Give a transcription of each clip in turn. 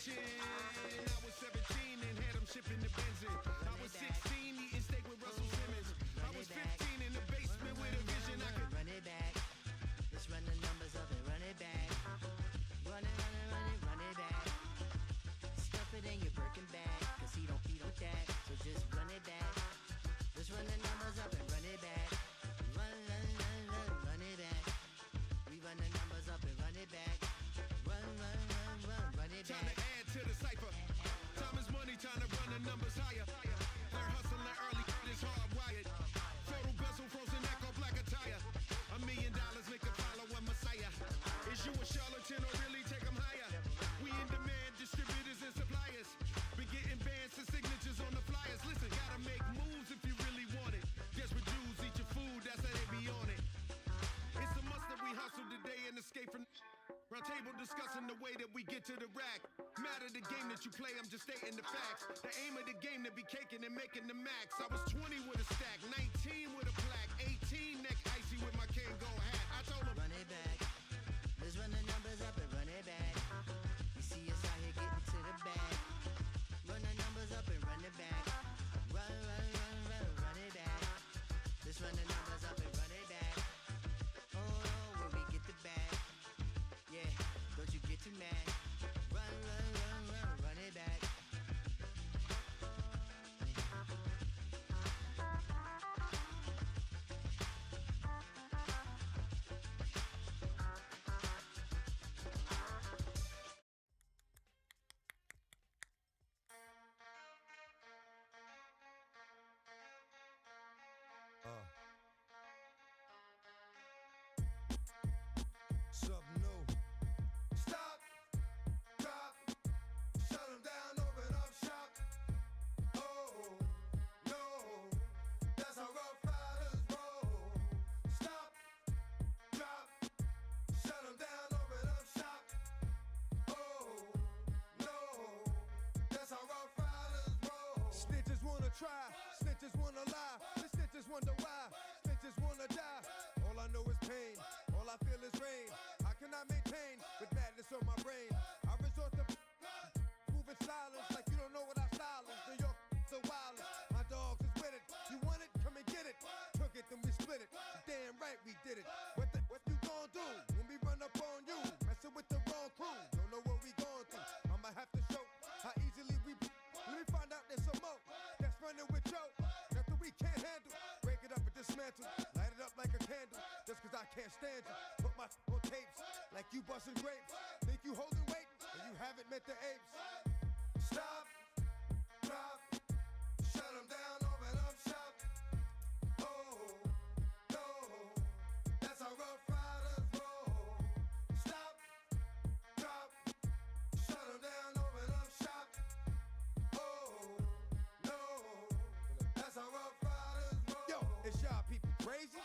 kitchen. I was 17 and had them shipping the Benz in. I was 16 eating steak with Russell Simmons. I was 15 in the basement with a vision. I could run it back. Let's run the numbers up and run it back. Run it, run it, run it, run it back. Stuff it in your Birkin bag, cause he don't with that. So just run it back. Let's run the numbers up and run it back. Run it back. We run the numbers up and run it back. Run it back. Trying to add to the cipher. Time is money, trying to run the numbers higher. Learn hustling early, it's hardwired. Photo bezel, frozen neck off like a tire. $1 million make a follow a messiah. Is you a charlatan or really take them higher? We in demand, distributors and suppliers. Been getting bands and signatures on the flyers. Listen, gotta make moves if you really want it. Desperate Jews eat your food, that's how they be on it. It's a must that we hustle today and escape from round table discussing the way that we get to the rack. Matter the game that you play, I'm just stating the facts. The aim of the game to be caking and making the max. I was 20 with a stack, 19 with a plaque, 18 neck icy with my Kango hat. I told him, run it back. Let's run the numbers up and run it back. You see us out here getting to the bag. Run the numbers up and run it back. Run it back. Let's run the numbers up and run it back. Oh, when we get the bag. Yeah, don't you get too mad. Run it back. Something new. Stop, drop, shut them down, open up shop. Oh, no, that's how Rough Riders roll. Stop, drop, shut them down, open up shop. Oh, no, that's how Rough Riders roll. Snitches wanna try, snitches wanna lie, the snitches wonder why, snitches wanna die. All I know is pain, all I feel is rain. How can I maintain with madness on my brain? I resort to moving silence like you don't know what I style is. New York, so wild. My dogs is with it. You want it? Come and get it. Took it, then we split it. Damn right we did it. What you gon' do when we run up on you? Messing with the wrong crew. Don't know what we going through. I'ma have to show how easily we. Let me find out there's some more that's running with Joe. Nothing we can't handle. Break it up and dismantle. Light it up like a candle. Just cause I can't stand you. Put my on tapes like you busting grapes. Think you holding weight and you haven't met the apes. Stop, drop, shut them down, open up shop. Oh, no, that's how Rough Riders roll. Stop, drop, shut them down, open up shop. Oh, no, that's how Rough Riders roll. Yo, it's y'all people crazy?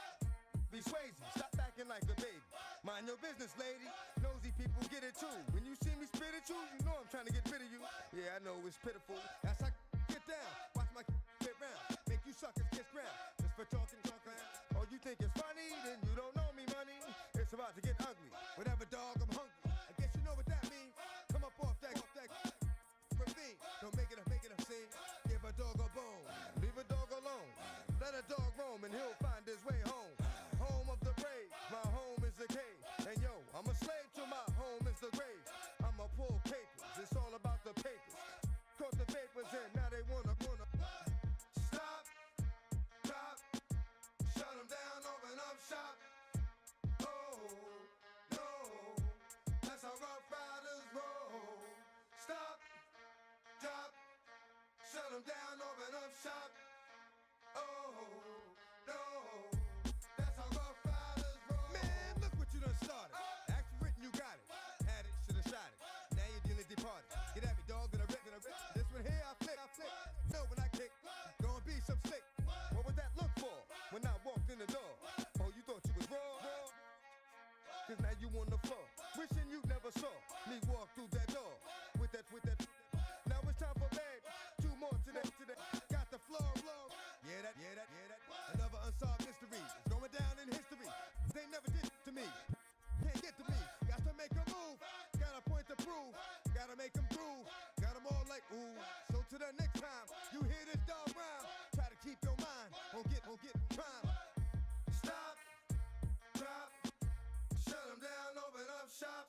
Be crazy, stop acting like a baby. Mind your business, lady. Nosy people get it too. When you see me spit at you, you know I'm trying to get rid of you. Yeah, I know it's pitiful. That's how get down. Watch my get round. Make you suckers kiss ground. Just for talking. Oh, you think it's funny? Then you don't know me, money. It's about to get ugly. Whatever, dog, I'm hungry. I guess you know what that means. Come up off that ravine. Don't make it a scene. Give a dog a bone. Leave a dog alone. Let a dog roam and he'll find his way home. Home of the brave, my home is a cave. And yo, I'm a slave to my home is the grave. I'ma pull papers, it's all about the papers. Caught the vapors in, now they wanna stop, drop, shut them down, open up shop. Oh, no, that's how Rough Riders roll. Stop, drop, shut them down, open up shop. Oh, no. You done started. Act for it and you got it. Had it, should've shot it. Now you're dealing departed. Get at me, dog, that I rip. This one here, I flip. No, when I kick, gonna be some slick. What would that look for when I walked in the door? Oh, you thought you was raw? Cause now you on the floor. Wishing you never saw me walk through that door. With that. Now it's time for bed. 2 more today. Got the floor. Yeah, that. Another unsolved mystery. It's going down in history. They never did to me. Can't get to me. Got to make a move. Got a point to prove. Gotta make them groove. Got them all like, ooh. So till the next time you hear this dog rhyme, try to keep your mind on get prime. Stop, drop, shut them down, open up shop.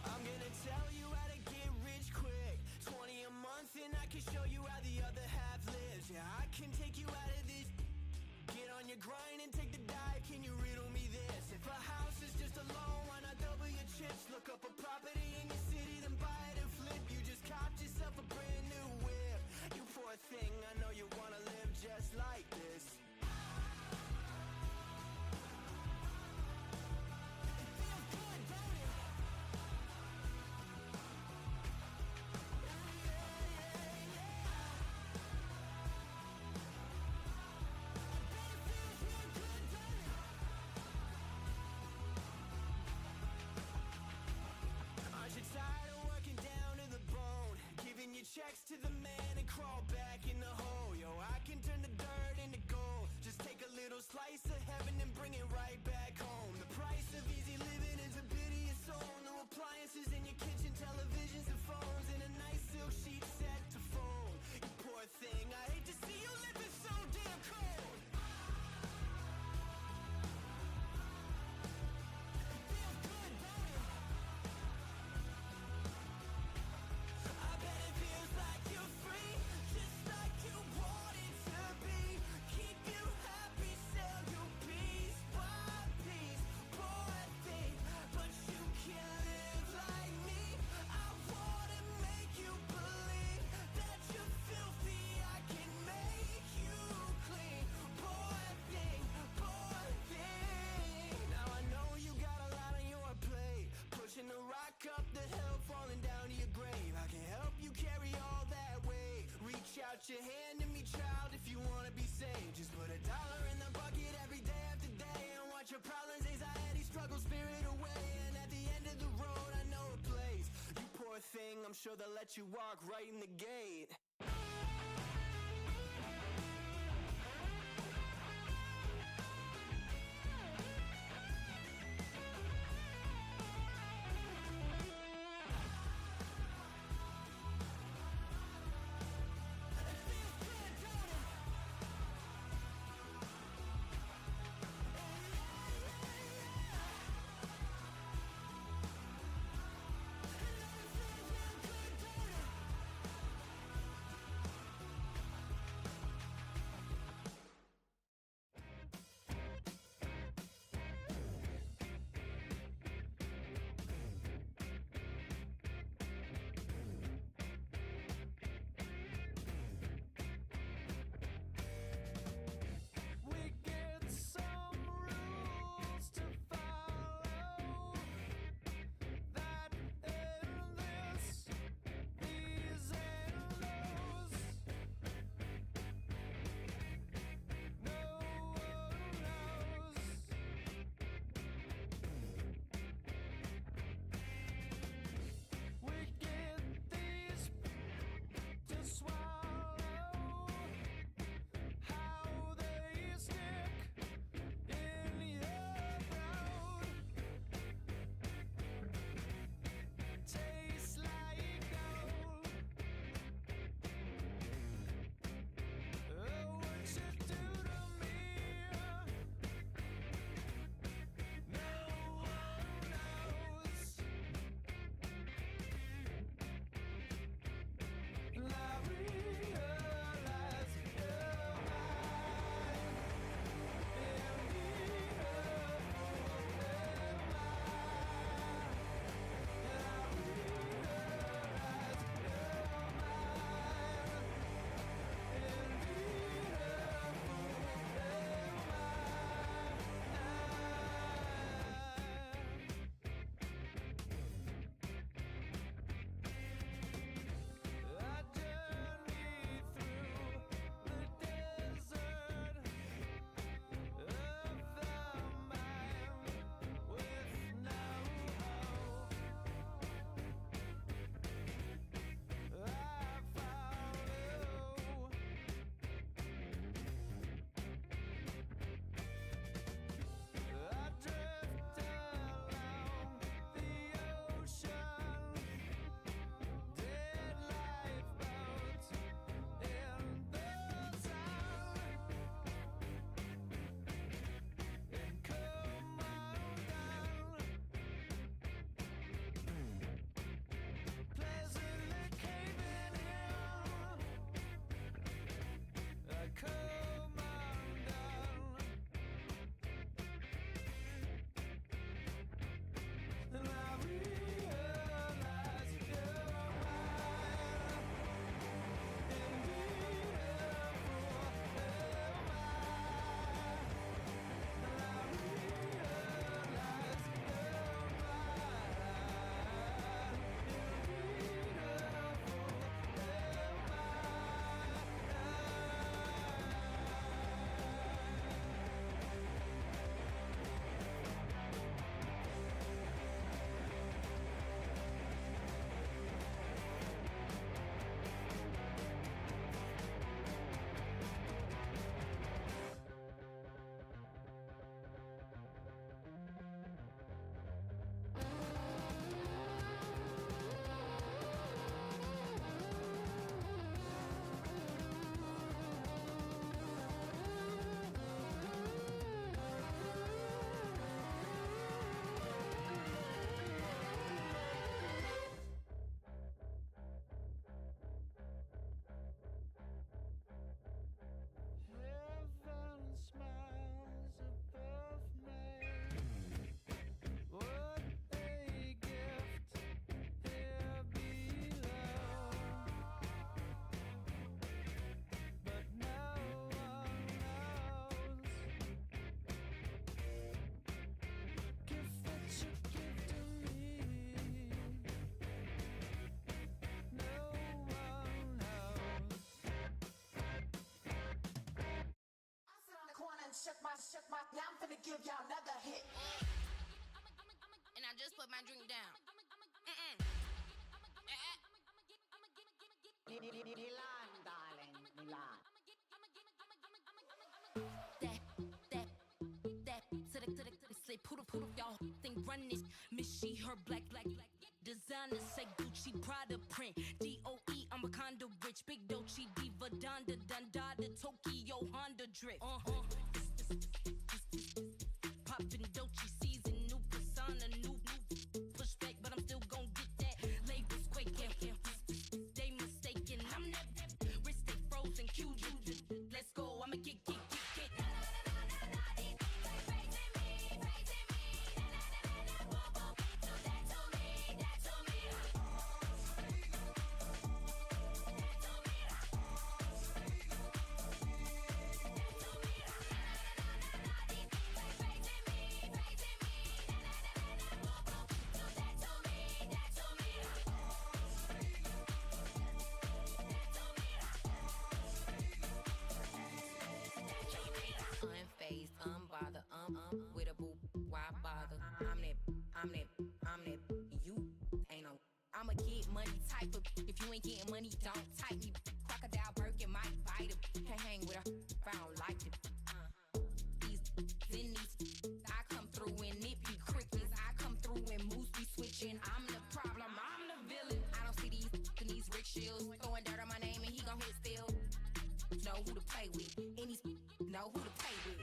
I'm gonna tell you how to get rich quick. 20 a month and I can show you how the other half lives. Yeah, I can take you out of this. Get on your grind and take the dive. Can you riddle me this? If a house is just a loan, why not double your chips? Look up a property in your city, then buy it and flip. You just copped yourself a brand new whip. You poor thing, I know you wanna live just like this. Aren't you tired of working down to the bone? Giving your checks to the man and crawl back in the hole. Yo, I can turn the dirt into gold. Just take a little slice of heaven and bring it right back home. The price of easy living is a bit of your soul. No appliances in your kitchen, televisions and phones, and a nice silk sheet set to fold. You poor thing, I hate to see you living so damn cold. Feels good, don't it? I bet it feels like you're free, just like you wanted to be. Keep you happy, sell you piece by piece. Poor thing, but you can live like me. I wanna make you believe that you're filthy. I can make you clean. Poor thing, poor thing. Now I know you got a lot on your plate, pushing the rock up the hill, falling down to your grave. I can help you carry all that weight. Reach out your hand to me, child, if you wanna be saved. Just put $1 in the bucket every day after day and watch your problems, anxiety, struggle, spirit away. And at the end of the road, I know a place. You poor thing, I'm sure they'll let you walk right in the gate. finna give y'all another hit. And I just put my drink down. Milan, darling, Milan. Say poodle, y'all think run this. Miss she, her black. Designer say Gucci, Prada print. DOE, I'm a condo rich. Big Dolce, Diva, Donda, Dundada, Tokyo, Honda drip. Poppin' Dolce season, new persona, new pushback, but I'm still gon' get that. Labels quaking, they mistaken. I'm that wrist stay frozen, cute. Let's go, I'ma get. Unfazed, unbothered, with a boo, why bother? I'm that, you ain't no. I'm a get money type of, if you ain't getting money, don't type me. Crocodile Birkin might bite him. Can't hang with her if I don't like it. These I come through and nip you crickets. I come through and moose be switching. I'm the problem, I'm the villain. I don't see these rickshaws throwing dirt on my name and he gon' hit still. Know who to play with, and he's know who to play with.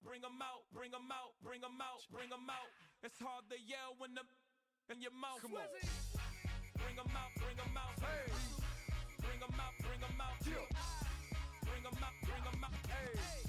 Bring 'em out, bring 'em out, bring 'em out, bring 'em out. It's hard to yell when the in your mouth. Come on. Bring 'em out, bring 'em out. Hey. Bring 'em out, bring 'em out. Yeah. Bring 'em out, bring 'em out. Hey.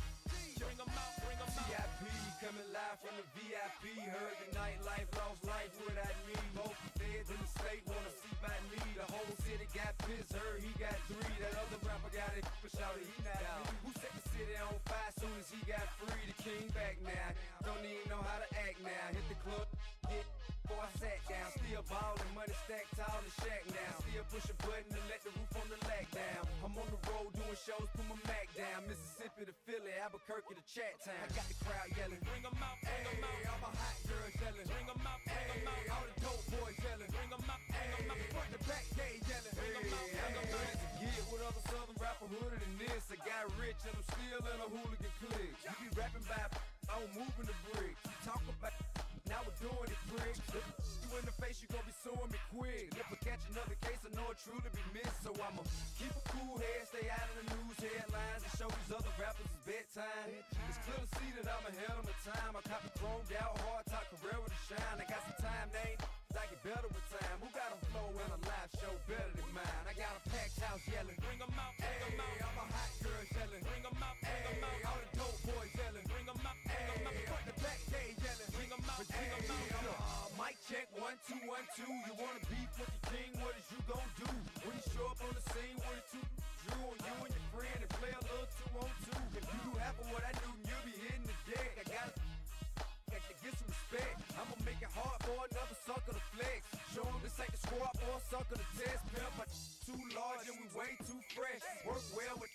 Bring 'em out, bring 'em out. VIP coming live from the VIP. Heard the nightlife, lost life without me. Both feds in the state wanna see about me. The whole city got pissed, heard he got 3. That other rapper got it, but shouted he not out. Who set the city on fire soon as he got free? The king back now, don't even know how to act now. Hit the club, get before I sat down. Still ballin', money stacked tall and shack now. Still push a button to let the roof on the lack down. I'm on the road doing shows, put my Mac down. Mississippi to Philly, Albuquerque to Chat Town. I got the crowd yelling, Bring 'em out, bring 'em out. all my hot girls yelling, Bring 'em out, bring 'em out. all the dope boys yelling, Bring 'em out, bring 'em out. front to back gay yelling, Bring 'em out, bring 'em out. to get with other southern rapper hooded than this. I got rich and I'm still in a hooligan clique. You be rapping by, I'm moving the bricks. You talk about, now we're doing it quick. You in the face, you gon' be suing me quick. If I catch another case, I know it truly be missed. So I'ma keep a cool head, stay out of the news headlines, and show these other rappers it's bedtime. It's clear to see that I'm ahead of my time. I copy chromed out, hard top career to shine. I got some time, they ain't I get better with time. Who got a flow and a live show better than mine? I got a packed house yelling, Bring 'em out, bring 'em out. all my hot girls yelling, Bring 'em out, bring 'em out. all the dope boys yelling, Bring 'em out, bring 'em out. front to back gay yelling, Bring 'em out, bring 'em out. mic check 1 1, 2, 1, 2. You wanna beef with the king, what is you gon' do? When you show up on the scene, what is two drew on you and your friend and play a little 2 on 2. If you do half of what I do, then you'll be hitting the deck. I gotta get some respect. I'ma make it hard for another sucker to flex. Show 'em this ain't the squad or a sucker to test. Pimp, my too large and we way too fresh. Work well with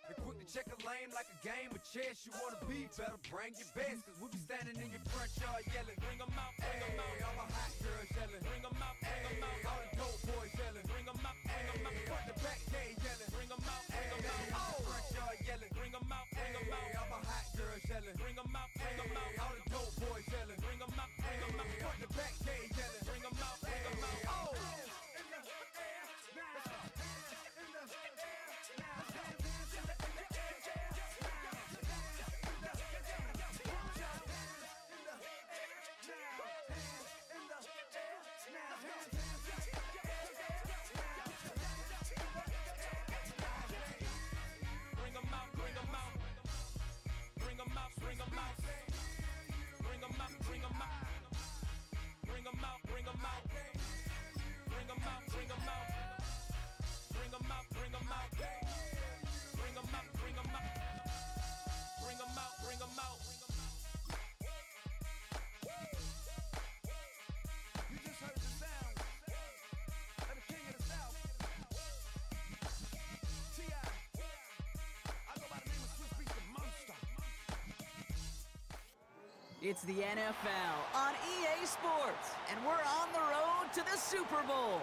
and quick to check a lane like a game of chess. You wanna be better, bring your best. Cause we be standing in your front yard yelling. Bring 'em out, bring 'em out. All my hot girls yelling. Bring 'em out, bring 'em out. All the dope boys yelling. Bring 'em out, bring 'em out. Front to back, they yelling. Bring 'em out, bring 'em out. All front yard yelling. Bring 'em out, bring 'em out. All my hot girls yelling. Bring 'em out, bring 'em out. All the dope boys yelling. Bring 'em out, bring 'em out. Front to back, they yelling. Bring 'em out, bring 'em out. Oh. Bring 'em out, bring 'em out. Bring 'em out, bring 'em out. Bring 'em out, bring 'em out. Bring 'em out, bring 'em out. Bring 'em out, bring 'em out. Bring 'em out, bring 'em out. Bring 'em out, bring 'em out. Bring 'em out, bring 'em out. You just heard the sound of the king of the South. T.I. I go by the name of Swiss Beats the Monster. It's the NFL on EA Sports, and we're on the road to the Super Bowl.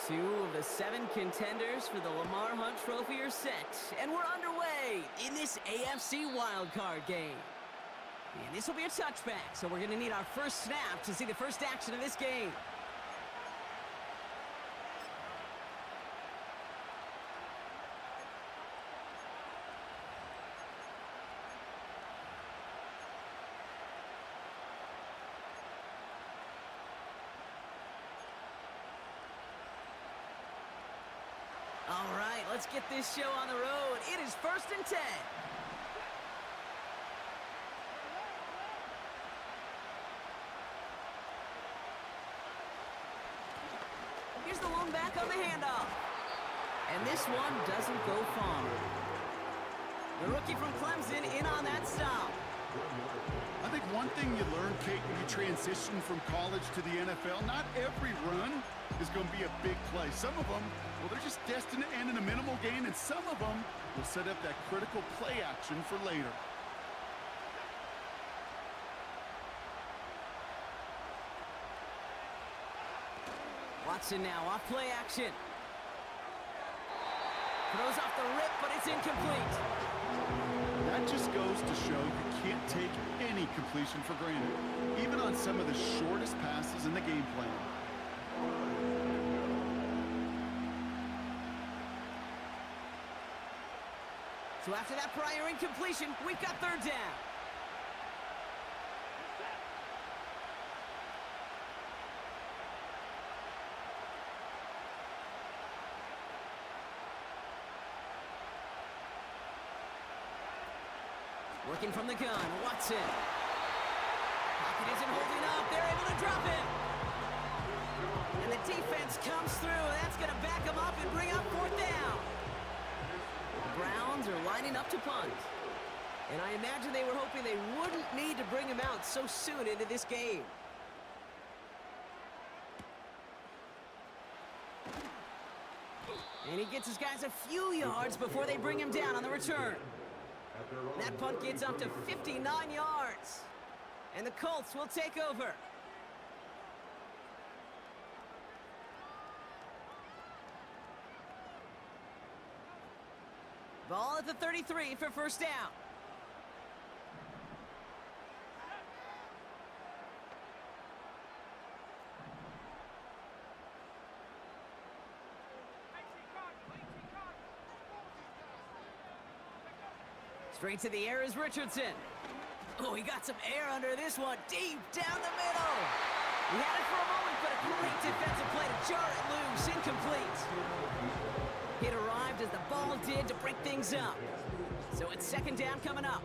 Two of the 7 contenders for the Lamar Hunt Trophy are set, and we're underway in this AFC wildcard game. And this will be a touchback, so we're going to need our first snap to see the first action of this game. All right, let's get this show on the road. It is 1st and 10. Here's the lone back on the handoff. And this one doesn't go far. The rookie from Clemson in on that stop. I think one thing you learn, Kate, when you transition from college to the NFL, not every run is going to be a big play. Some of them, well, they're just destined to end in a minimal gain, and some of them will set up that critical play action for later. Watson now off play action. Throws off the rip, but it's incomplete. That just goes to show you can't take any completion for granted, even on some of the shortest passes in the game plan. So after that prior incompletion, we've got 3rd down. Working from the gun, Watson. Pocket isn't holding up. They're able to drop him. And the defense comes through, and that's going to back them up and bring up 4th down. The Browns are lining up to punt. And I imagine they were hoping they wouldn't need to bring him out so soon into this game. And he gets his guys a few yards before they bring him down on the return. That punt gets up to 59 yards. And the Colts will take over. Ball at the 33 for 1st down. Straight to the air is Richardson. Oh, he got some air under this one, deep down the middle. He had it for a moment, but a great defensive play to jar it loose, incomplete. It arrived as the ball did to break things up. So it's second down coming up.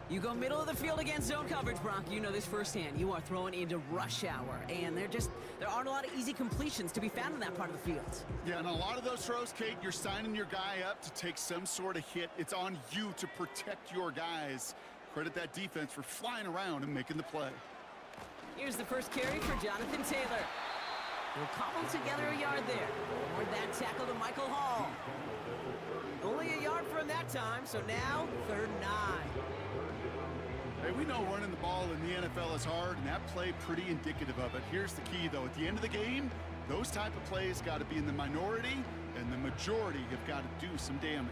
You go middle of the field against zone coverage, Brock. You know this firsthand. You are throwing into rush hour, and there aren't a lot of easy completions to be found in that part of the field. Yeah, and a lot of those throws, Kate, you're signing your guy up to take some sort of hit. It's on you to protect your guys. Credit that defense for flying around and making the play. Here's the first carry for Jonathan Taylor. He'll cobble together a yard there. Forward that tackle to Michael Hall. Only a yard for him that time, so now 3rd and 9. Hey, we know running the ball in the NFL is hard, and that play pretty indicative of it. Here's the key, though. At the end of the game, those type of plays got to be in the minority, and the majority have got to do some damage.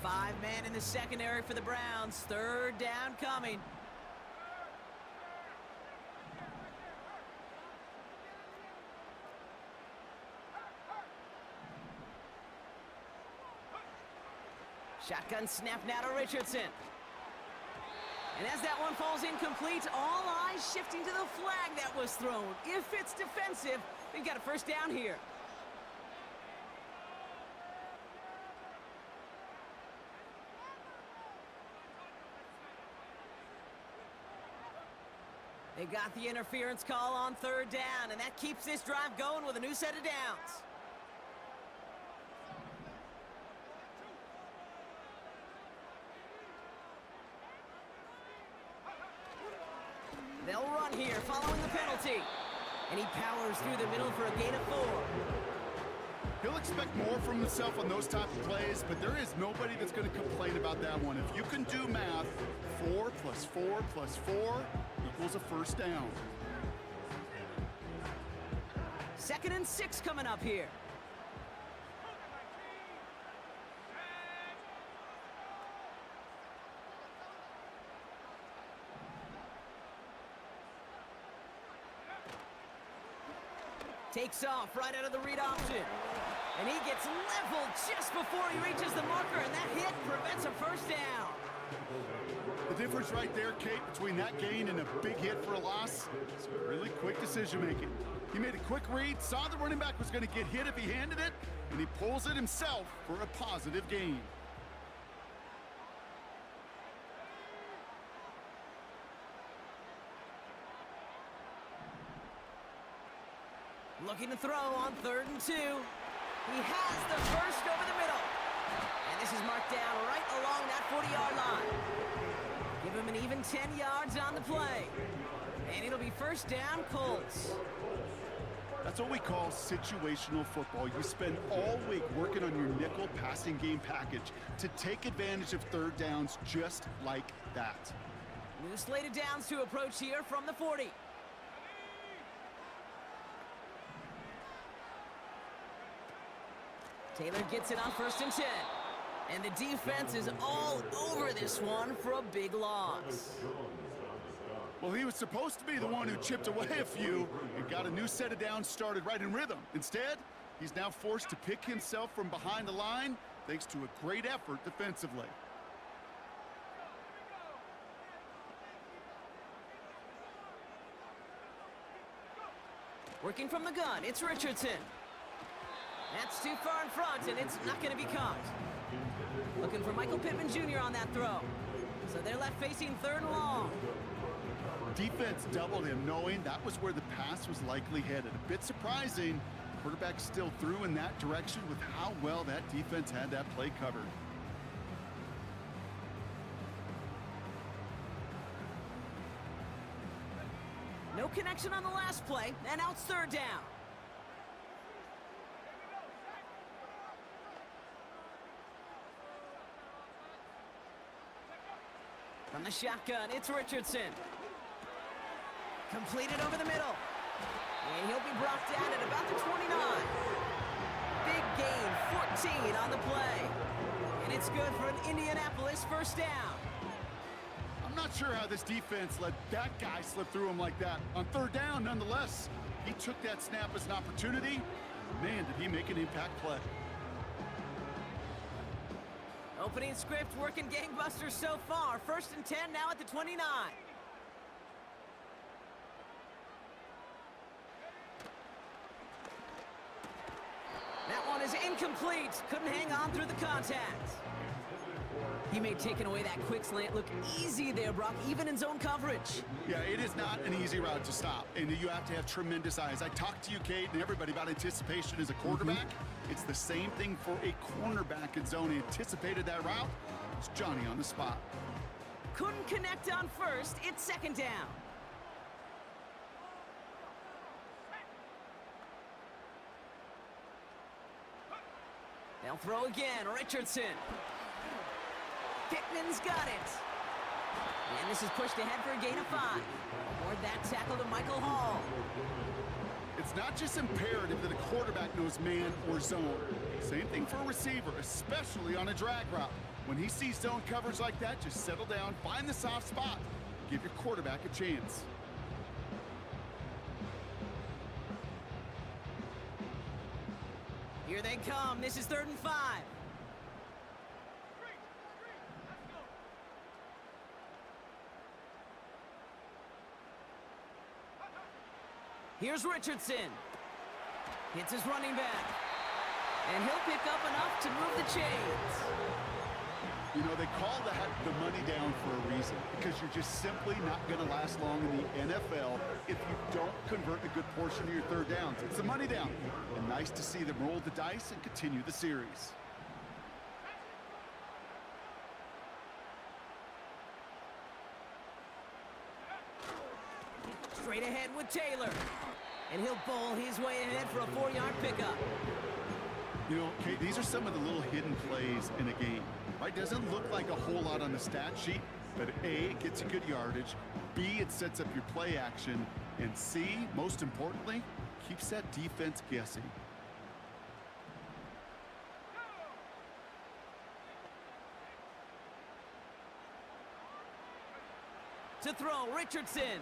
5 men in the secondary for the Browns. 3rd down coming. Shotgun snap now to Richardson. And as that one falls incomplete, all eyes shifting to the flag that was thrown. If it's defensive, we've got a first down here. They got the interference call on 3rd down, and that keeps this drive going with a new set of downs. They'll run here following the penalty. And he powers through the middle for a gain of 4. He'll expect more from himself on those type of plays, but there is nobody that's going to complain about that one. If you can do math, 4 plus 4 plus 4 equals a first down. 2nd and 6 coming up here. Takes off right out of the read option. And he gets leveled just before he reaches the marker, and that hit prevents a first down. The difference right there, Kate, between that gain and a big hit for a loss is really quick decision-making. He made a quick read, saw the running back was going to get hit if he handed it, and he pulls it himself for a positive gain. Looking to throw on 3rd and 2. He has the first over the middle. And this is marked down right along that 40-yard line. Give him an even 10 yards on the play. And it'll be first down, Colts. That's what we call situational football. You spend all week working on your nickel passing game package to take advantage of 3rd downs just like that. New slate of downs to approach here from the 40. Taylor gets it on 1st and 10. And the defense is all over this one for a big loss. Well, he was supposed to be the one who chipped away a few and got a new set of downs started right in rhythm. Instead, he's now forced to pick himself from behind the line thanks to a great effort defensively. Working from the gun, it's Richardson. That's too far in front, and it's not going to be caught. Looking for Michael Pittman Jr. on that throw. So they're left facing 3rd and long. Defense doubled him, knowing that was where the pass was likely headed. A bit surprising. Quarterback still threw in that direction with how well that defense had that play covered. No connection on the last play, and now it's 3rd down. From the shotgun, it's Richardson. Completed over the middle. And he'll be brought down at about the 29. Big gain, 14 on the play. And it's good for an Indianapolis first down. I'm not sure how this defense let that guy slip through him like that. On 3rd down, nonetheless, he took that snap as an opportunity. Man, did he make an impact play. Opening script working gangbusters so far. 1st and 10 now at the 29. That one is incomplete. Couldn't hang on through the contact. He made taking away that quick slant look easy there, Brock, even in zone coverage. Yeah, it is not an easy route to stop, and you have to have tremendous eyes. I talked to you, Kate, and everybody about anticipation as a quarterback. It's the same thing for a cornerback in zone. He anticipated that route. It's Johnny on the spot. Couldn't connect on first. It's 2nd down. They'll throw again. Richardson. Pittman's got it. And this is pushed ahead for a gain of 5. Award that tackle to Michael Hall. It's not just imperative that a quarterback knows man or zone. Same thing for a receiver, especially on a drag route. When he sees zone coverage like that, just settle down, find the soft spot. Give your quarterback a chance. Here they come. This is 3rd and 5. Here's Richardson. Hits his running back. And he'll pick up enough to move the chains. You know, they call that the money down for a reason, because you're just simply not going to last long in the NFL if you don't convert a good portion of your 3rd downs. It's the money down. And nice to see them roll the dice and continue the series. Straight ahead with Taylor. And he'll bowl his way ahead for a 4-yard pickup. You know, Kate, these are some of the little hidden plays in a game. Right? Doesn't look like a whole lot on the stat sheet, but A, it gets you good yardage. B, it sets up your play action. And C, most importantly, keeps that defense guessing. To throw, Richardson.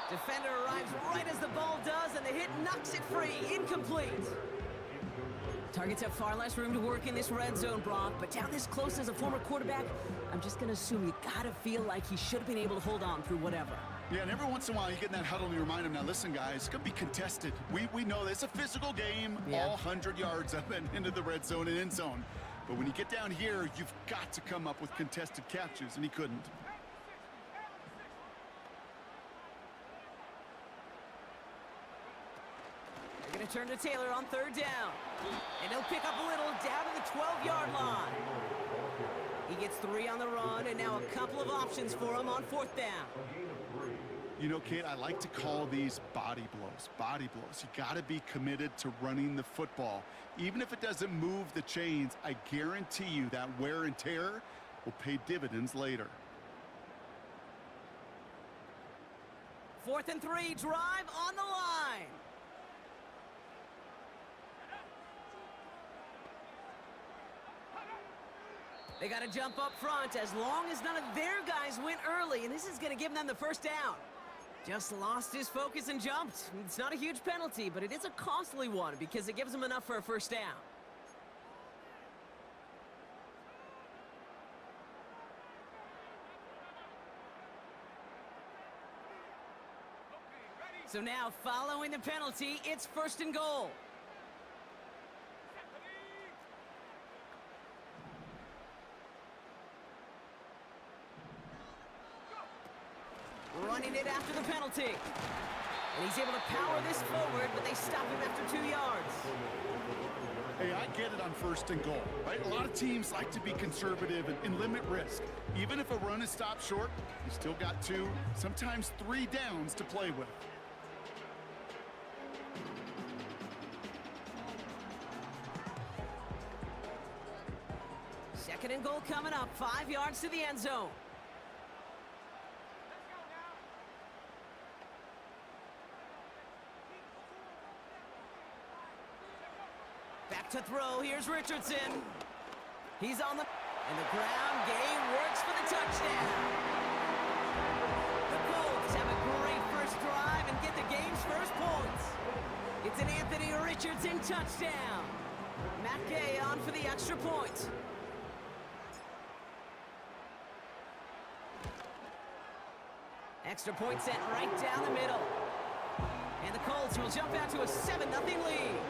Defender arrives right as the ball does, and the hit knocks it free. Incomplete. Targets have far less room to work in this red zone, Brock, but down this close as a former quarterback, I'm just going to assume you got to feel like he should have been able to hold on through whatever. Yeah, and every once in a while you get in that huddle and you remind him, now listen, guys, it's going to be contested. We know it's a physical game, all 100 yards up and into the red zone and end zone. But when you get down here, you've got to come up with contested catches, and he couldn't. They're going to turn to Taylor on 3rd down. And he'll pick up a little down to the 12-yard line. He gets 3 on the run, and now a couple of options for him on 4th down. You know, Kate, I like to call these body blows. Body blows. You got to be committed to running the football. Even if it doesn't move the chains, I guarantee you that wear and tear will pay dividends later. 4th and 3, drive on the line. They got to jump up front as long as none of their guys went early, and this is going to give them the 1st down. Just lost his focus and jumped. It's not a huge penalty, but it is a costly one because it gives him enough for a 1st down. So now, following the penalty, it's 1st and goal. Running it after the penalty. And he's able to power this forward, but they stop him after 2 yards. Hey, I get it on 1st and goal, right? A lot of teams like to be conservative and limit risk. Even if a run is stopped short, you still got 2, sometimes 3 downs to play with. Second and goal coming up, 5 yards to the end zone. Back to throw, here's Richardson. He's on the... And the ground game works for the touchdown. The Colts have a great first drive and get the game's first points. It's an Anthony Richardson touchdown. Matt Gay on for the extra point. Extra point sent right down the middle. And the Colts will jump out to a 7-0 lead.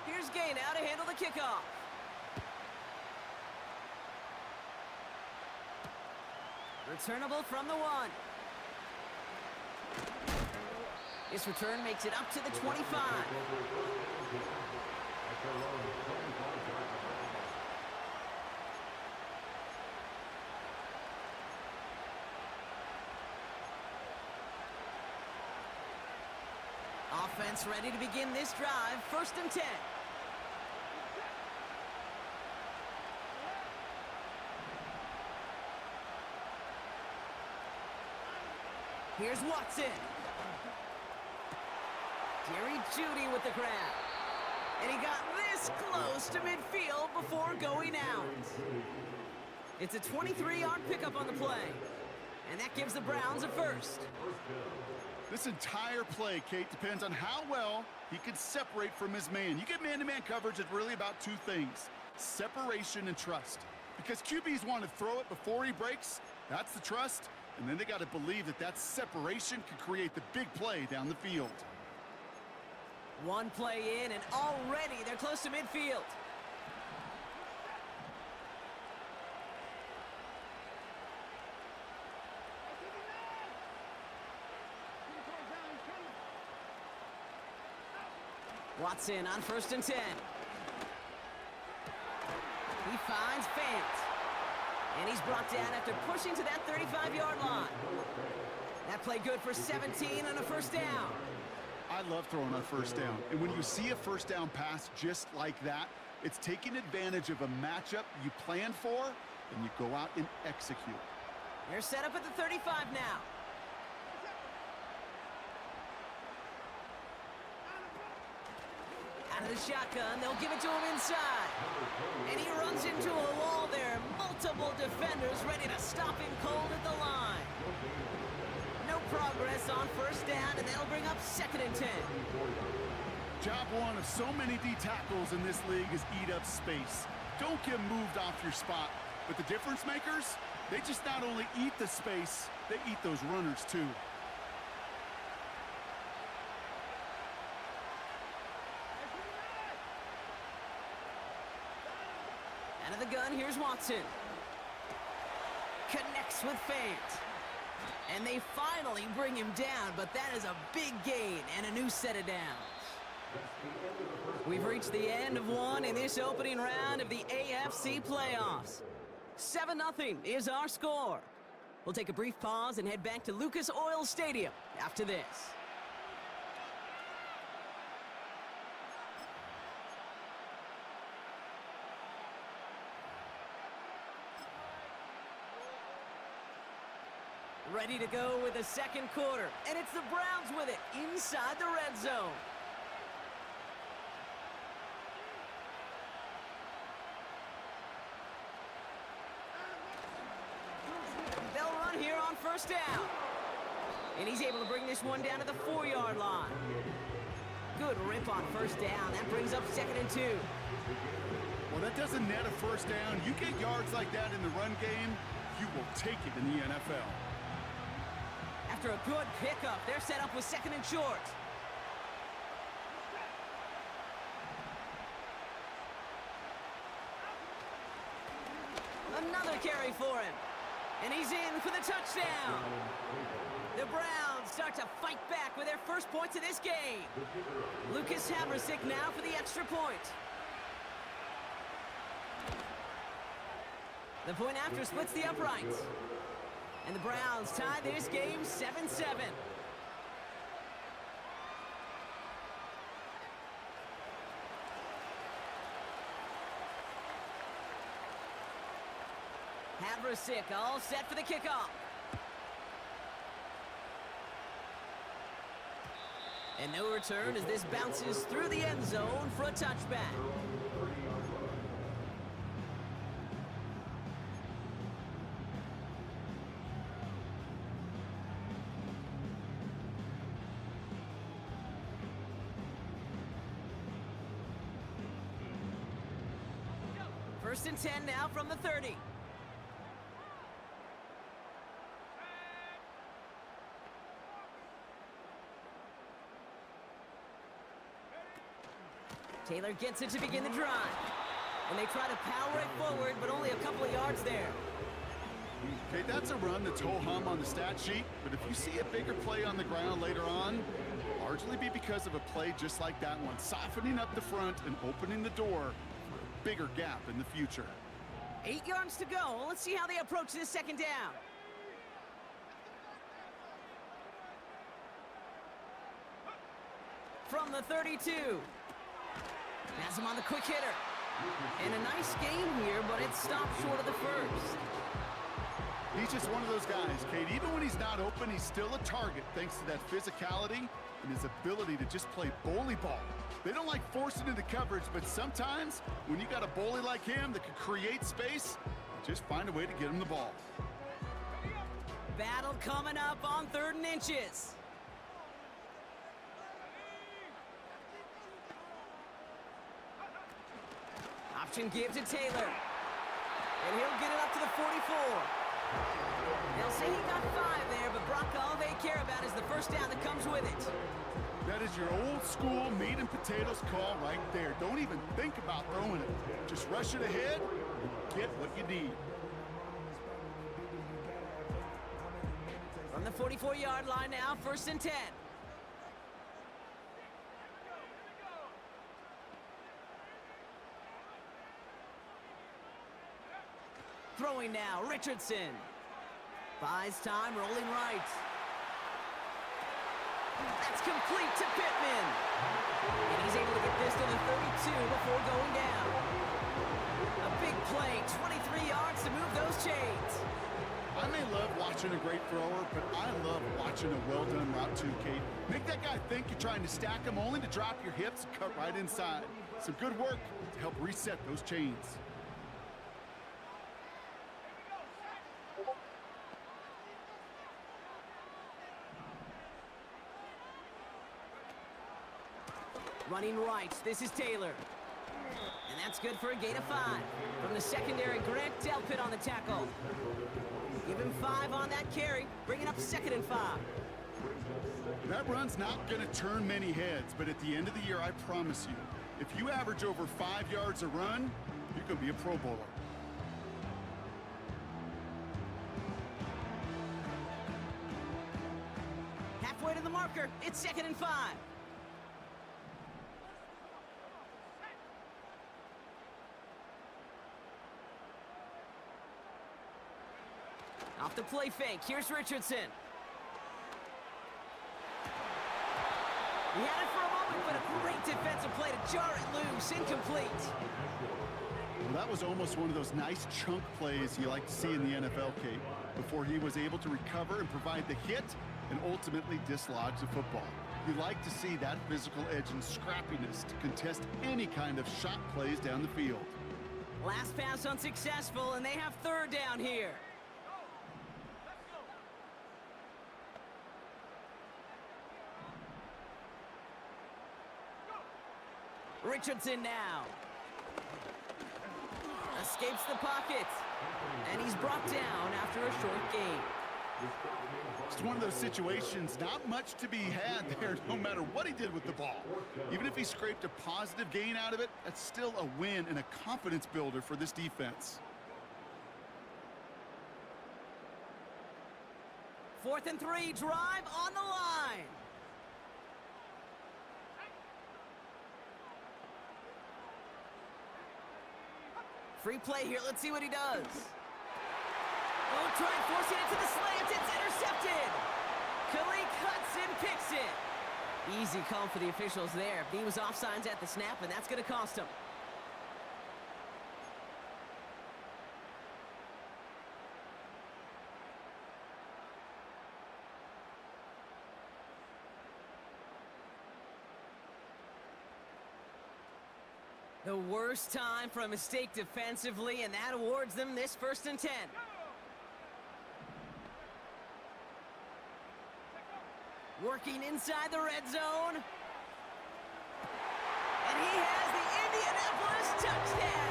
Here's Gay now to handle the kickoff. Returnable from the 1. This return makes it up to the 25. Offense ready to begin this drive. 1st and 10. Here's Watson. Jerry Jeudy with the grab. And he got this close to midfield before going out. It's a 23-yard pickup on the play. And that gives the Browns a first. This entire play, Kate, depends on how well he can separate from his man. You get man-to-man coverage, it's really about two things: separation and trust. Because QBs want to throw it before he breaks, that's the trust, and then they got to believe that that separation can create the big play down the field. One play in, and already they're close to midfield. Watson on 1st and 10. He finds Fant. And he's brought down after pushing to that 35-yard line. That play good for 17 on a first down. I love throwing on first down. And when you see a first down pass just like that, it's taking advantage of a matchup you plan for, and you go out and execute. They're set up at the 35 now. Out of the shotgun, they'll give it to him inside. And he runs into a wall there. Multiple defenders ready to stop him cold at the line. No progress on first down, and they'll bring up 2nd and 10. Job one of so many D tackles in this league is eat up space. Don't get moved off your spot. But the difference makers, they just not only eat the space, they eat those runners too. Out of the gun, here's Watson. Connects with Fant. And they finally bring him down, but that is a big gain and a new set of downs. We've reached the end of one in this opening round of the AFC playoffs. 7-0 is our score. We'll take a brief pause and head back to Lucas Oil Stadium after this. Ready to go with the second quarter, and it's the Browns with it inside the red zone. They'll run here on first down. And he's able to bring this one down to the 4-yard line. Good rip on first down. That brings up 2nd and 2. Well, that doesn't net a first down. You get yards like that in the run game, you will take it in the NFL. After a good pickup, they're set up with 2nd and short. Another carry for him. And he's in for the touchdown. The Browns start to fight back with their first points of this game. Lucas Haversick now for the extra point. The point after splits the uprights. And the Browns tie this game 7-7. Haversick all set for the kickoff. And no return as this bounces through the end zone for a touchback. First and 10 now from the 30. Taylor gets it to begin the drive. And they try to power it forward, but only a couple of yards there. Okay, that's a run that's ho-hum on the stat sheet, but if you see a bigger play on the ground later on, it'll largely be because of a play just like that one, softening up the front and opening the door for a bigger gap in the future. 8 yards to go. Let's see how they approach this second down. From the 32. Has him on the quick hitter. And a nice game here, but it stopped short of the first. He's just one of those guys, Kate. Even when he's not open, he's still a target thanks to that physicality and his ability to just play bully ball. They don't like forcing into coverage, but sometimes when you got a bully like him that can create space, just find a way to get him the ball. Battle coming up on 3rd and inches. Option give to Taylor. And he'll get it up to the 44. They'll say he got 5 there, but Brock, all they care about is the first down that comes with it. That is your old school meat and potatoes call right there. Don't even think about throwing it. Just rush it ahead and get what you need. From the 44-yard line now, 1st and 10. Throwing now, Richardson. Buys time, rolling right. That's complete to Pittman. And he's able to get this to the 32 before going down. A big play, 23 yards to move those chains. I may love watching a great thrower, but I love watching a well-done route too, Kate. Make that guy think you're trying to stack him only to drop your hips and cut right inside. Some good work to help reset those chains. Running right, this is Taylor. And that's good for a gain of 5. From the secondary, Grant Delpit on the tackle. Give him 5 on that carry, bringing up 2nd and 5. That run's not going to turn many heads, but at the end of the year, I promise you, if you average over 5 yards a run, you're going to be a Pro Bowler. Halfway to the marker, it's 2nd and 5. Off the play fake, here's Richardson. He had it for a moment, but a great defensive play to jar it loose, incomplete. Well, that was almost one of those nice chunk plays you like to see in the NFL, Kate, before he was able to recover and provide the hit and ultimately dislodge the football. You like to see that physical edge and scrappiness to contest any kind of shot plays down the field. Last pass unsuccessful, and they have 3rd down here. Richardson now. Escapes the pocket. And he's brought down after a short gain. It's one of those situations, not much to be had there no matter what he did with the ball. Even if he scraped a positive gain out of it, that's still a win and a confidence builder for this defense. 4th and 3, drive on the line. Free play here. Let's see what he does. Oh, try and force it into the slant. It's intercepted. Khalil Hudson picks it. Easy call for the officials there. He was offsides at the snap, and that's going to cost him. The worst time for a mistake defensively, and that awards them this 1st and 10. Working inside the red zone. And he has the Indianapolis touchdown.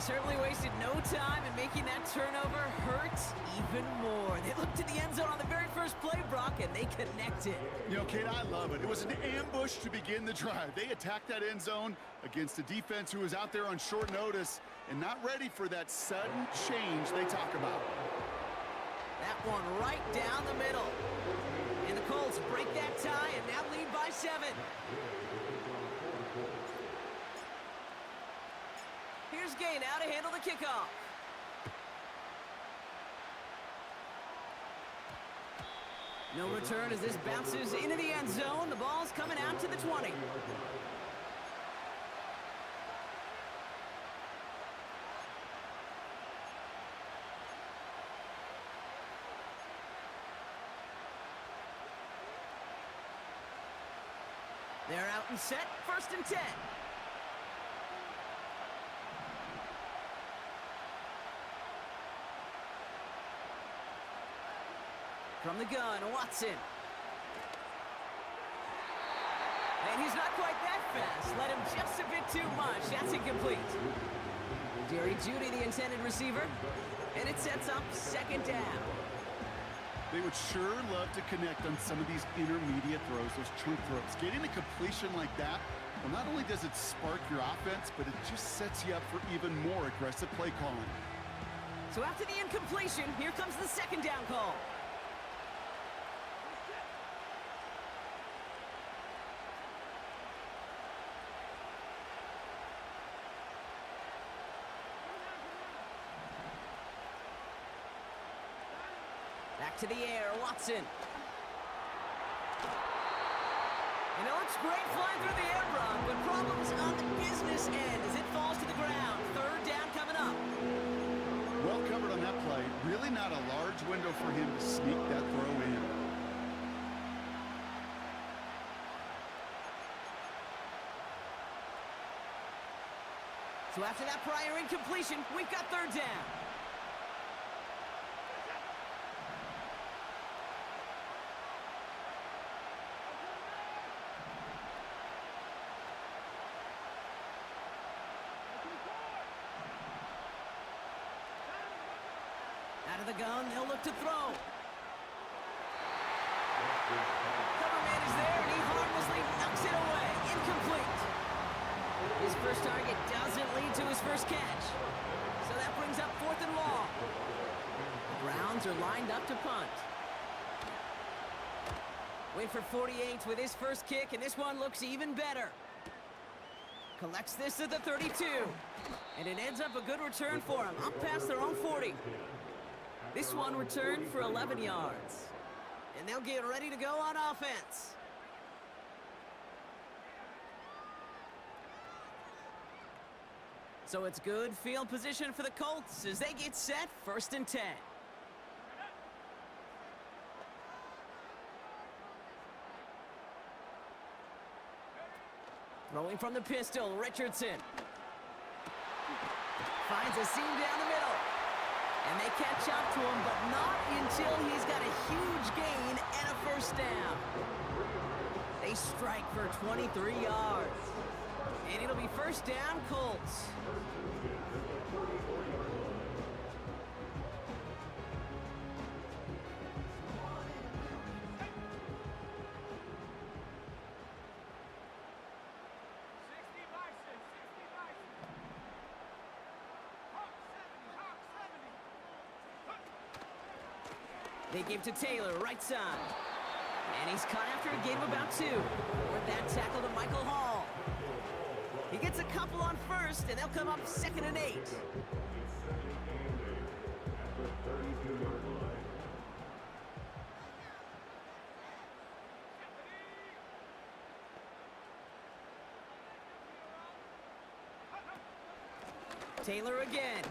certainly wasted no time in making that turnover hurt even more. They looked to the end zone on the very first play, Brock, and they connected. You know, Kate, I love it. It was an ambush to begin the drive. They attacked that end zone against a defense who was out there on short notice and not ready for that sudden change they talk about. That one right down the middle. And the Colts break that tie and now lead by 7. Here's Gay now to handle the kickoff. No return as this bounces into the end zone. The ball's coming out to the 20. They're out and set, 1st and 10. From the gun, Watson. And he's not quite that fast. Let him just a bit too much. That's incomplete. Jerry Jeudy, the intended receiver. And it sets up 2nd down. They would sure love to connect on some of these intermediate throws, those chunk throws. Getting a completion like that, well, not only does it spark your offense, but it just sets you up for even more aggressive play calling. So after the incompletion, here comes the 2nd down call. Back to the air, Watson. And it looks great flying through the air, Brock, but problems on the business end as it falls to the ground. 3rd down coming up. Well covered on that play. Really not a large window for him to sneak that throw in. So after that prior incompletion, we've got 3rd down. Out of the gun, they'll look to throw. Cover man is there, and he harmlessly knocks it away. Incomplete. His first target doesn't lead to his first catch. So that brings up 4th and long. The Browns are lined up to punt. Wait for 48 with his first kick, and this one looks even better. Collects this at the 32. And it ends up a good return for him, up past their own 40. This one returned for 11 yards. And they'll get ready to go on offense. So it's good field position for the Colts as they get set, 1st and 10. Throwing from the pistol, Richardson. Finds a seam down the middle. And they catch up to him, but not until he's got a huge gain and a 1st down. They strike for 23 yards. And it'll be 1st down, Colts. They give to Taylor, right side. And he's caught after a gain of about 2. With that tackle to Michael Hall. He gets a couple on 1st, and they'll come up 2nd and 8. Taylor again.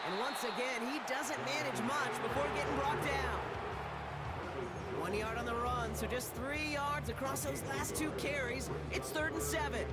And once again, he doesn't manage much before getting brought down. 1 yard on the run, so just 3 yards across those last 2 carries. It's 3rd and 7.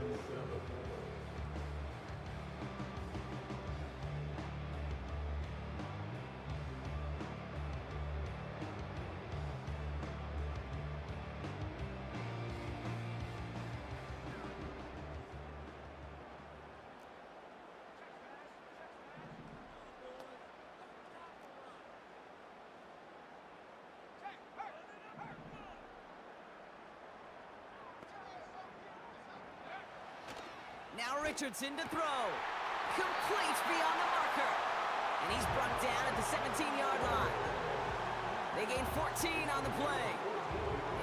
Now Richardson to throw. Complete beyond the marker. And he's brought down at the 17-yard line. They gain 14 on the play.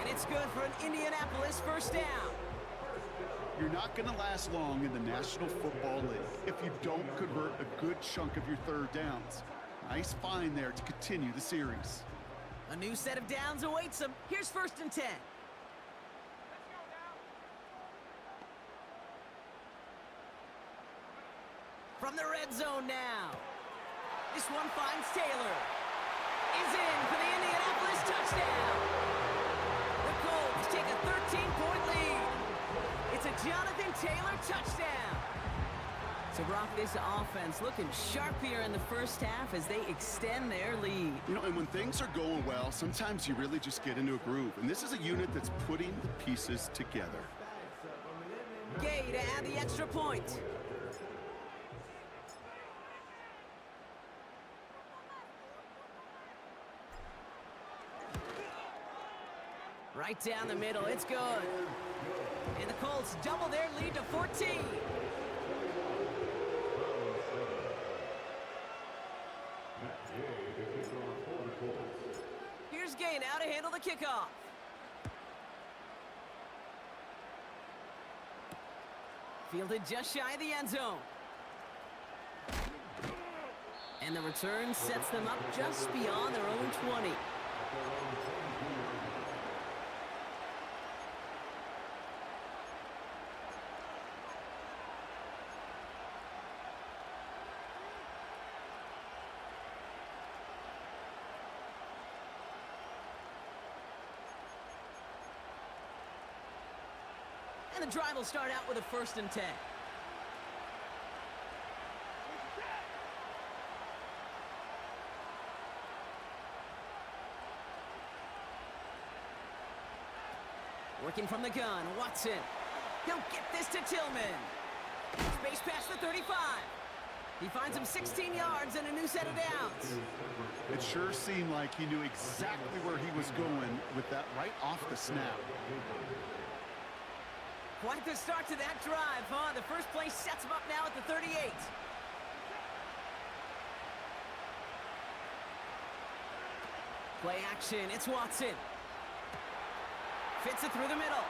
And it's good for an Indianapolis first down. You're not going to last long in the National Football League if you don't convert a good chunk of your third downs. Nice find there to continue the series. A new set of downs awaits them. Here's 1st and 10. From the red zone now. This one finds Taylor. Is in for the Indianapolis touchdown. The Colts take a 13-point lead. It's a Jonathan Taylor touchdown. So, Brock, this offense looking sharp here in the first half as they extend their lead. You know, and when things are going well, sometimes you really just get into a groove. And this is a unit that's putting the pieces together. Gay to add the extra point. Right down the middle, it's good. And the Colts double their lead to 14. Here's Gay now to handle the kickoff. Fielded just shy of the end zone. And the return sets them up just beyond their own 20. And the drive will start out with a 1st and 10. Working from the gun, Watson. He'll get this to Tillman. Space pass for 35. He finds him 16 yards and a new set of downs. It sure seemed like he knew exactly where he was going with that right off the snap. Quite the start to that drive, huh? The first play sets him up now at the 38. Play action, it's Watson. Fits it through the middle.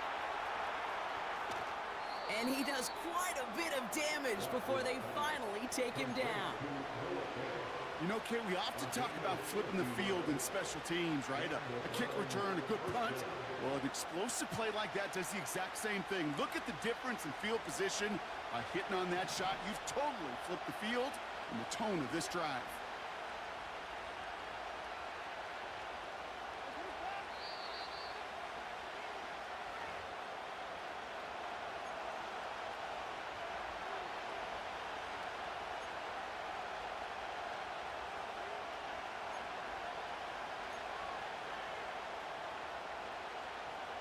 And he does quite a bit of damage before they finally take him down. You know, Kate, we often talk about flipping the field in special teams, right? A kick return, a good punt. Well, an explosive play like that does the exact same thing. Look at the difference in field position. By hitting on that shot, you've totally flipped the field and the tone of this drive.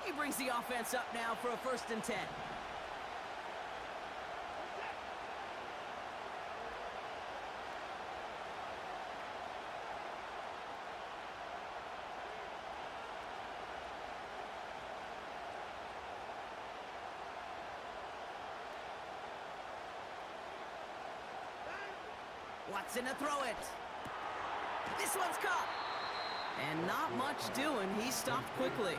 He brings the offense up now for a 1st and 10. Watson to throw it. This one's caught. And not much doing. He stopped quickly.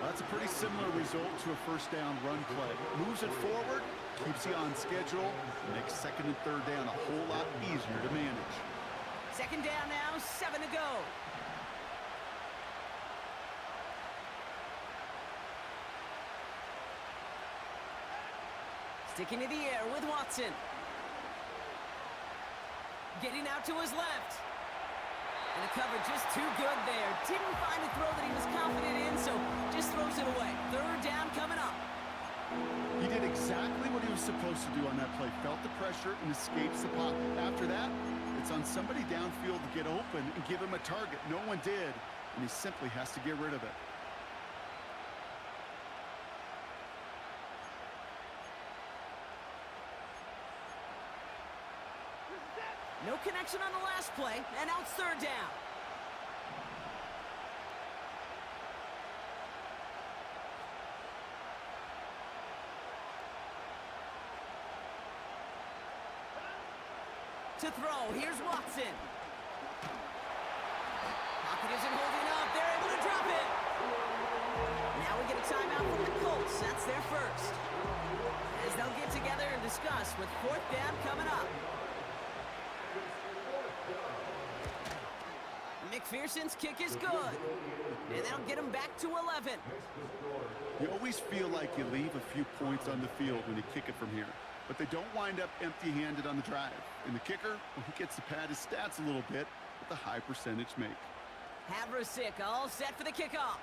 That's a pretty similar result to a first down run play. Moves it forward, keeps you on schedule, makes 2nd and 3rd down a whole lot easier to manage. 2nd down now, 7 to go. Sticking to the air with Watson. Getting out to his left. And the cover just too good there. Didn't find a throw that he was confident in, so just throws it away. 3rd down coming up. He did exactly what he was supposed to do on that play. Felt the pressure and escapes the pocket. After that, it's on somebody downfield to get open and give him a target. No one did, and he simply has to get rid of it. No connection on the last play, and now it's 3rd down. to throw. Here's Watson. Pocket isn't holding up. They're able to drop it. Now we get a timeout from the Colts. That's their first. As they'll get together and discuss with fourth down coming up. McPherson's kick is good. And that'll get him back to 11. You always feel like you leave a few points on the field when you kick it from here. But they don't wind up empty-handed on the drive. And the kicker, well, he gets to pad his stats a little bit with a high percentage make. Havrasik all set for the kickoff.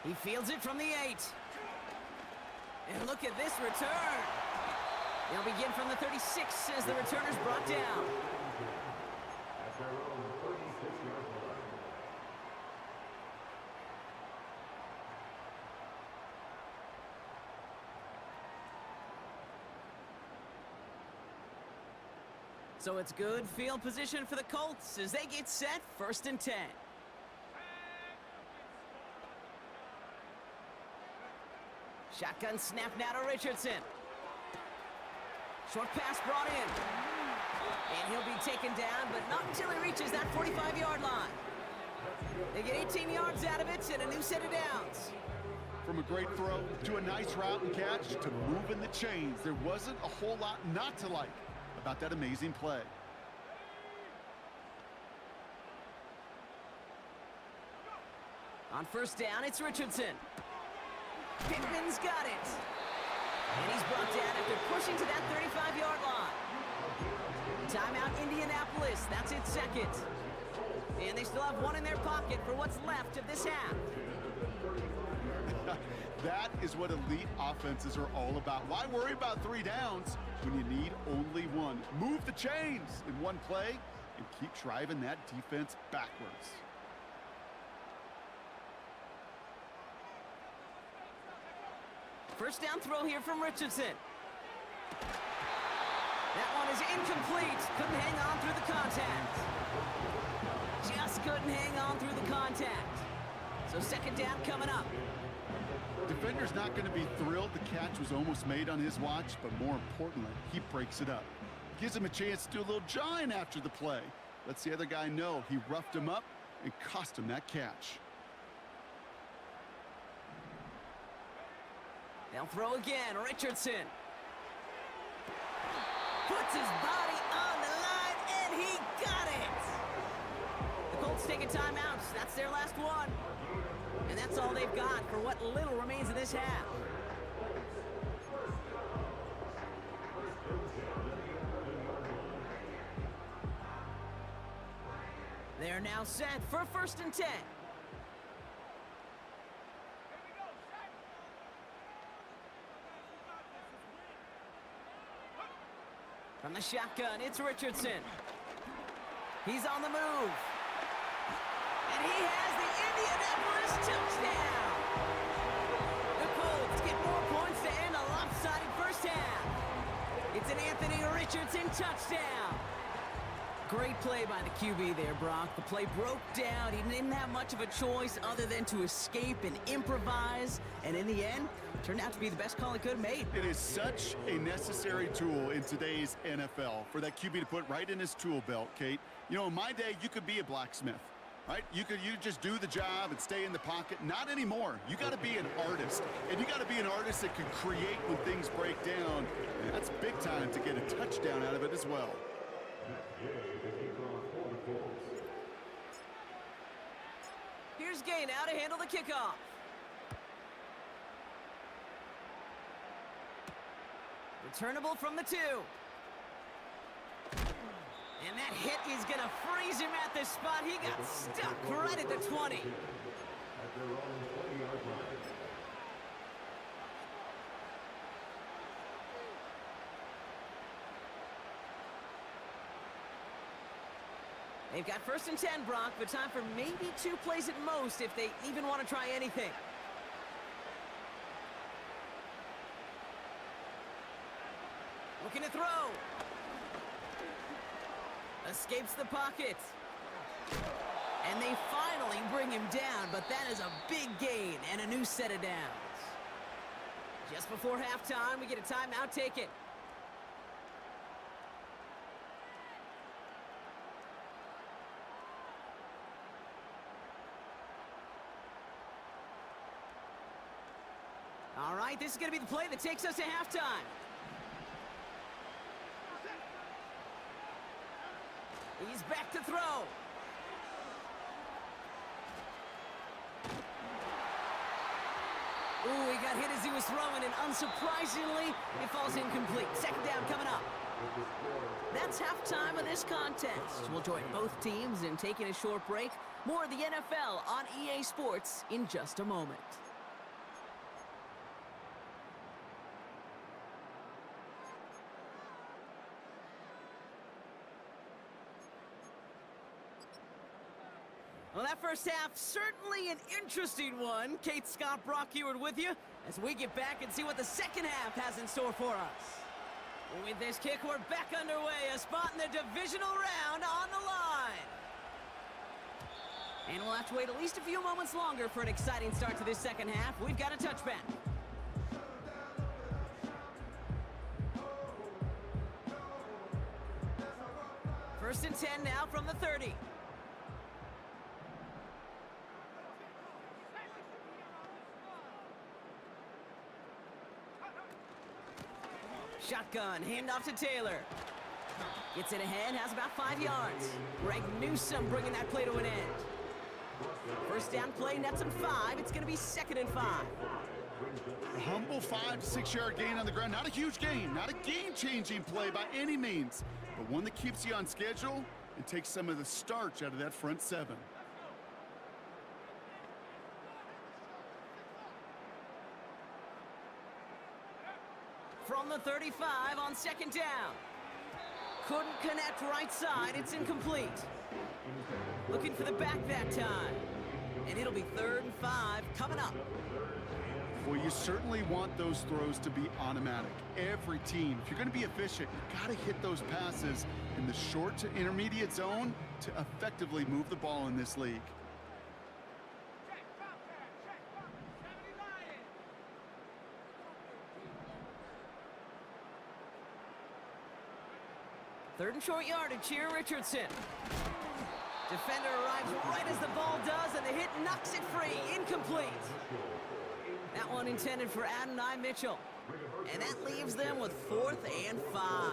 He fields it from the 8. And look at this return. They'll begin from the 36 as the returner's brought down. So it's good field position for the Colts as they get set, 1st and 10. Shotgun snap now to Richardson. Short pass brought in. And he'll be taken down, but not until he reaches that 45-yard line. They get 18 yards out of it and a new set of downs. From a great throw to a nice route and catch to moving the chains, there wasn't a whole lot not to like about that amazing play. On 1st down, it's Richardson. Pittman's got it. And he's brought down after pushing to that 35-yard line. Timeout, Indianapolis. That's its 2nd. And they still have one in their pocket for what's left of this half. That is what elite offenses are all about. Why worry about 3 downs when you need only one? Move the chains in one play and keep driving that defense backwards. First down throw here from Richardson. That one is incomplete. Couldn't hang on through the contact. Just couldn't hang on through the contact. So 2nd down coming up. Defender's not going to be thrilled the catch was almost made on his watch, but more importantly, he breaks it up. Gives him a chance to do a little jawing after the play. Lets the other guy know he roughed him up and cost him that catch. They'll throw again, Richardson. Puts his body on the line, and he got it! The Colts take a timeout. That's their last one. And that's all they've got for what little remains of this half. They're now set for 1st and 10. From the shotgun, it's Richardson. He's on the move. And he has the Indianapolis touchdown. The Colts get more points to end a lopsided first half. It's an Anthony Richardson touchdown. Great play by the QB there, Brock. The play broke down. He didn't have much of a choice other than to escape and improvise. And in the end, turned out to be the best call he could have made. It is such a necessary tool in today's NFL for that QB to put right in his tool belt, Kate. You know, in my day, you could be a blacksmith, right? You just do the job and stay in the pocket. Not anymore. You got to be an artist, and you got to be an artist that can create when things break down. And that's big time to get a touchdown out of it as well. Here's Gay now to handle the kickoff. Returnable from the 2. And that hit is going to freeze him at the spot. He got stuck right at the 20. They've got 1st and 10, Brock, but time for maybe 2 plays at most if they even want to try anything. Looking to throw. Escapes the pocket. And they finally bring him down, but that is a big gain and a new set of downs. Just before halftime, we get a timeout taken. All right, this is going to be the play that takes us to halftime. He's back to throw. Ooh, he got hit as he was throwing, and unsurprisingly, it falls incomplete. Second down coming up. That's halftime of this contest. We'll join both teams in taking a short break. More of the NFL on EA Sports in just a moment. Well, that first half, certainly an interesting one. Kate, Scott, Brock Ewart with you as we get back and see what the second half has in store for us. With this kick, we're back underway. A spot in the divisional round on the line. And we'll have to wait at least a few moments longer for an exciting start to this second half. We've got a touchback. First and 10 now from the 30. Shotgun, handoff to Taylor. Gets it ahead, has about 5 yards. Greg Newsome bringing that play to an end. First down play, nets him 5. It's going to be 2nd and 5. A humble 5 to 6 yard gain on the ground. Not a huge gain, not a game-changing play by any means, but one that keeps you on schedule and takes some of the starch out of that front 7. From the 35 on 2nd down. Couldn't connect right side. It's incomplete. Looking for the back that time. And it'll be 3rd and 5 coming up. Well, you certainly want those throws to be automatic. Every team, if you're going to be efficient, you got to hit those passes in the short to intermediate zone to effectively move the ball in this league. Third and short yardage here, Richardson. Defender arrives right as the ball does, and the hit knocks it free. Incomplete. That one intended for Adonai Mitchell. And that leaves them with 4th and 5.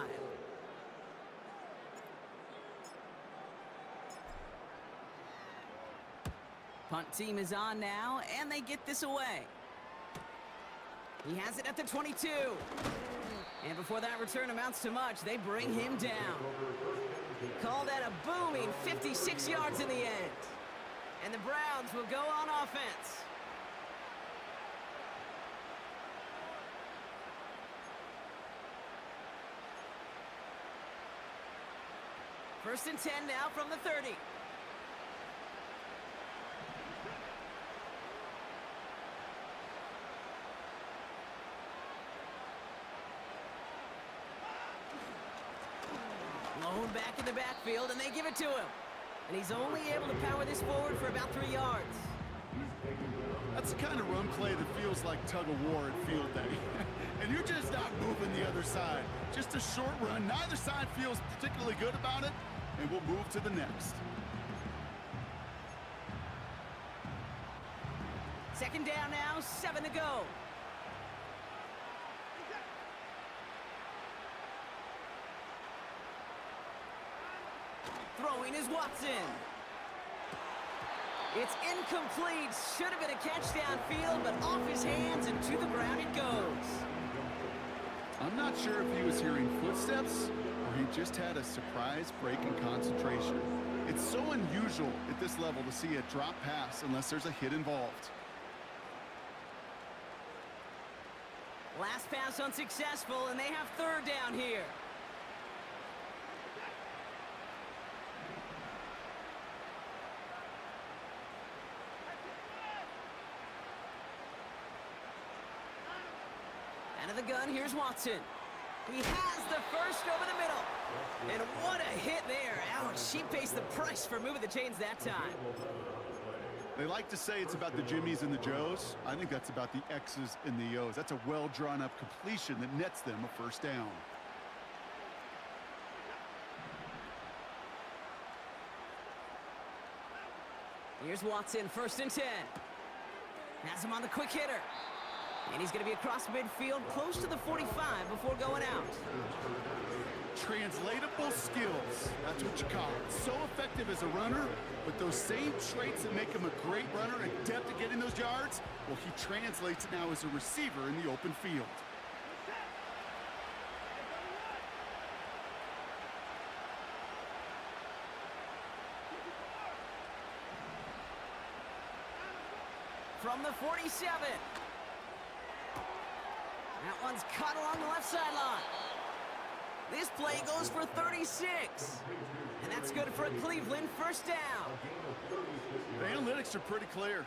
Punt team is on now, and they get this away. He has it at the 22. And before that return amounts to much, they bring him down. Call that a booming 56 yards in the end. And the Browns will go on offense. First and 10 now from the 30. Blown back in the backfield, and they give it to him. And he's only able to power this forward for about 3 yards. That's the kind of run play that feels like tug-of-war at field day. And you're just not moving the other side. Just a short run. Neither side feels particularly good about it, and we'll move to the next. Second down now, 7 to go. Throwing is Watson. It's incomplete. Should have been a catch downfield, but off his hands and to the ground it goes. I'm not sure if he was hearing footsteps or he just had a surprise break in concentration. It's so unusual at this level to see a drop pass unless there's a hit involved. Last pass unsuccessful, and they have 3rd down here. Out of the gun, here's Watson. He has the first over the middle. And what a hit there. Ouch, she pays the price for moving the chains that time. They like to say it's about the Jimmies and the Joes. I think that's about the X's and the O's. That's a well-drawn-up completion that nets them a first down. Here's Watson, 1st and 10. Has him on the quick hitter. And he's going to be across midfield, close to the 45 before going out. Translatable skills. That's what you call it. So effective as a runner, but those same traits that make him a great runner, adept at getting those yards, well, he translates it now as a receiver in the open field. From the 47. That one's cut along the left sideline. This play goes for 36. And that's good for a Cleveland first down. The analytics are pretty clear.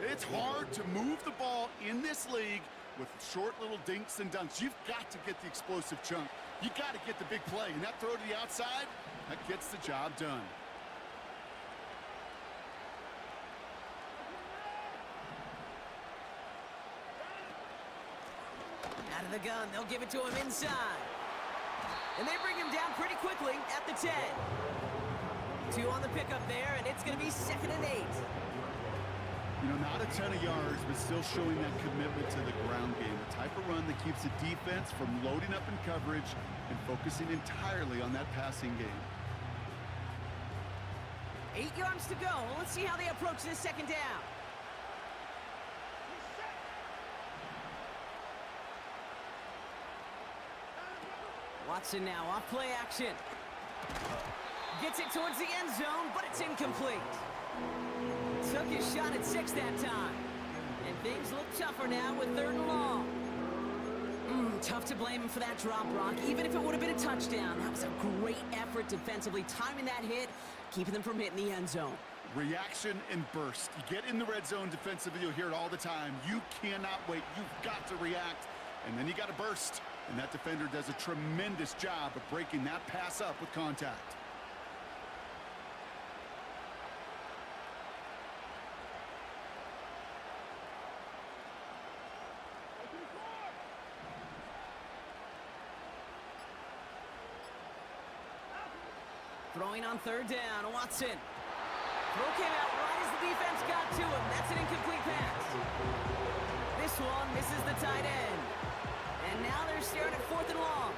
It's hard to move the ball in this league with short little dinks and dunks. You've got to get the explosive chunk. You got to get the big play. And that throw to the outside, that gets the job done. Out of the gun, they'll give it to him inside. And they bring him down pretty quickly at the 10. 2 on the pickup there, and it's going to be 2nd and 8. You know, not a ton of yards, but still showing that commitment to the ground game. The type of run that keeps the defense from loading up in coverage and focusing entirely on that passing game. 8 yards to go. Let's see how they approach this 2nd down. Watson now off play action. Gets it towards the end zone, but it's incomplete. Took his shot at 6 that time. And things look tougher now with 3rd and long. Tough to blame him for that drop, Brock. Even if it would have been a touchdown, that was a great effort defensively, timing that hit, keeping them from hitting the end zone. Reaction and burst. You get in the red zone defensively, you'll hear it all the time. You cannot wait. You've got to react, and then you got to burst. And that defender does a tremendous job of breaking that pass up with contact. Throwing on 3rd down, Watson. Throw came out right as the defense got to him. That's an incomplete pass. This one misses the tight end. And now they're staring at 4th and long.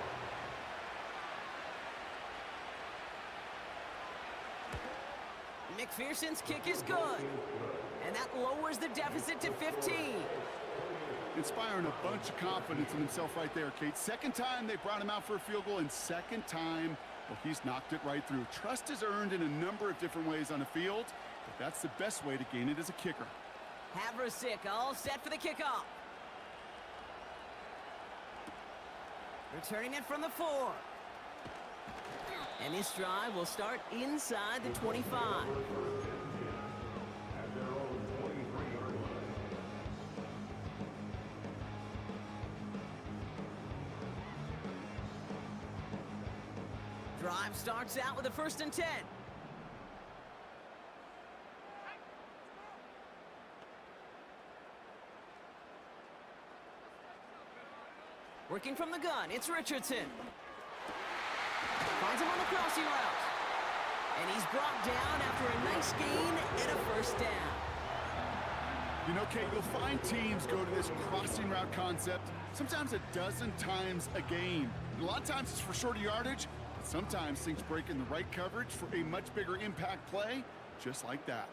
McPherson's kick is good. And that lowers the deficit to 15. Inspiring a bunch of confidence in himself right there, Kate. 2nd time they brought him out for a field goal, and 2nd time, well, he's knocked it right through. Trust is earned in a number of different ways on the field, but that's the best way to gain it as a kicker. Havrasik all set for the kickoff. Returning it from the 4. And this drive will start inside the 25. Drive starts out with a 1st and 10. Working from the gun, it's Richardson. Finds him on the crossing route. And he's brought down after a nice gain and a 1st down. You know, Kate, you'll find teams go to this crossing route concept sometimes a dozen times a game. And a lot of times it's for shorter yardage, but sometimes things break in the right coverage for a much bigger impact play, just like that.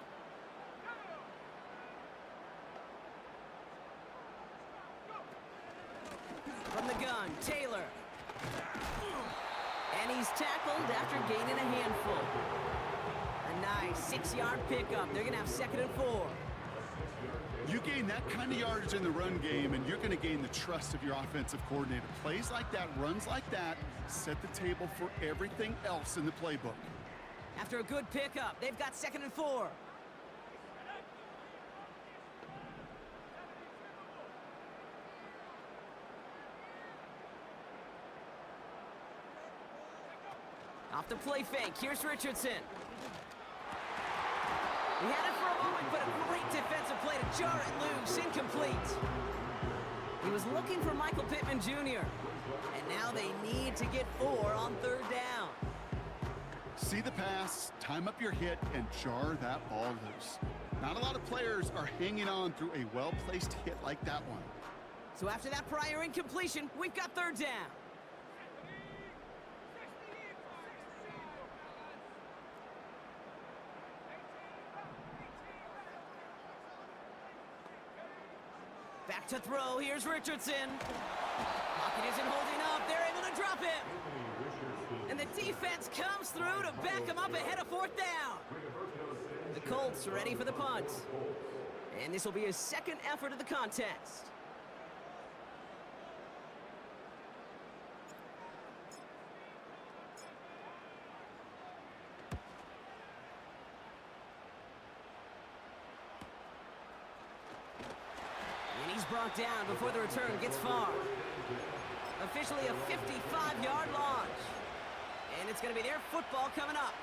From the gun, Taylor. And he's tackled after gaining a handful. A nice 6-yard pickup. They're going to have 2nd and 4. You gain that kind of yardage in the run game, and you're going to gain the trust of your offensive coordinator. Plays like that, runs like that, set the table for everything else in the playbook. After a good pickup, they've got 2nd and 4. Off the play fake, here's Richardson. He had it for a moment, but a play to jar it loose, incomplete. He was looking for Michael Pittman Jr. And now they need to get 4 on 3rd down. See the pass, time up your hit, and jar that ball loose. Not a lot of players are hanging on through a well-placed hit like that one. So after that prior incompletion, we've got 3rd down. Back to throw, here's Richardson. Pocket isn't holding up, they're able to drop it. And the defense comes through to back him up ahead of 4th down. The Colts ready for the punt. And this will be his 2nd effort of the contest. And he's brought down before the return gets far. Officially a 55-yard launch. And it's going to be their football coming up.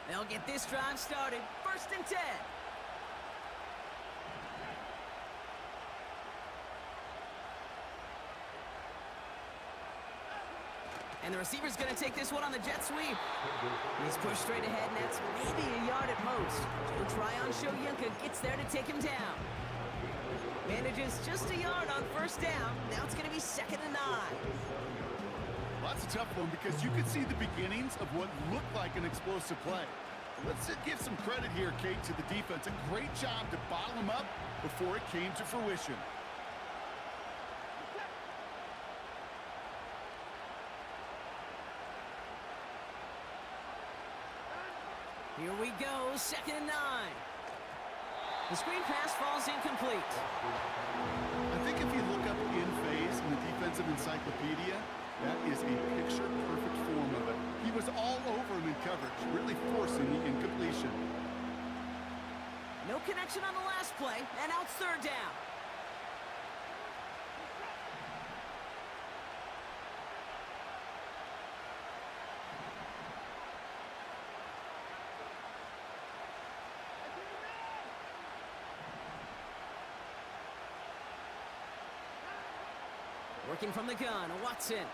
They'll get this drive started. 1st and 10. And the receiver's going to take this one on the jet sweep. He's pushed straight ahead, and that's maybe a yard at most. Joe Tryon Shoyinka gets there to take him down. Manages just a yard on 1st down. Now it's going to be 2nd and 9. Well, that's a tough one because you could see the beginnings of what looked like an explosive play. Let's give some credit here, Kate, to the defense. A great job to bottle him up before it came to fruition. Here we go, 2nd and 9. The screen pass falls incomplete. I think if you look up in phase in the defensive encyclopedia, that is a picture-perfect form of it. He was all over him in coverage, really forcing the incompletion. No connection on the last play, and now it's 3rd down. Working from the gun, Watson. And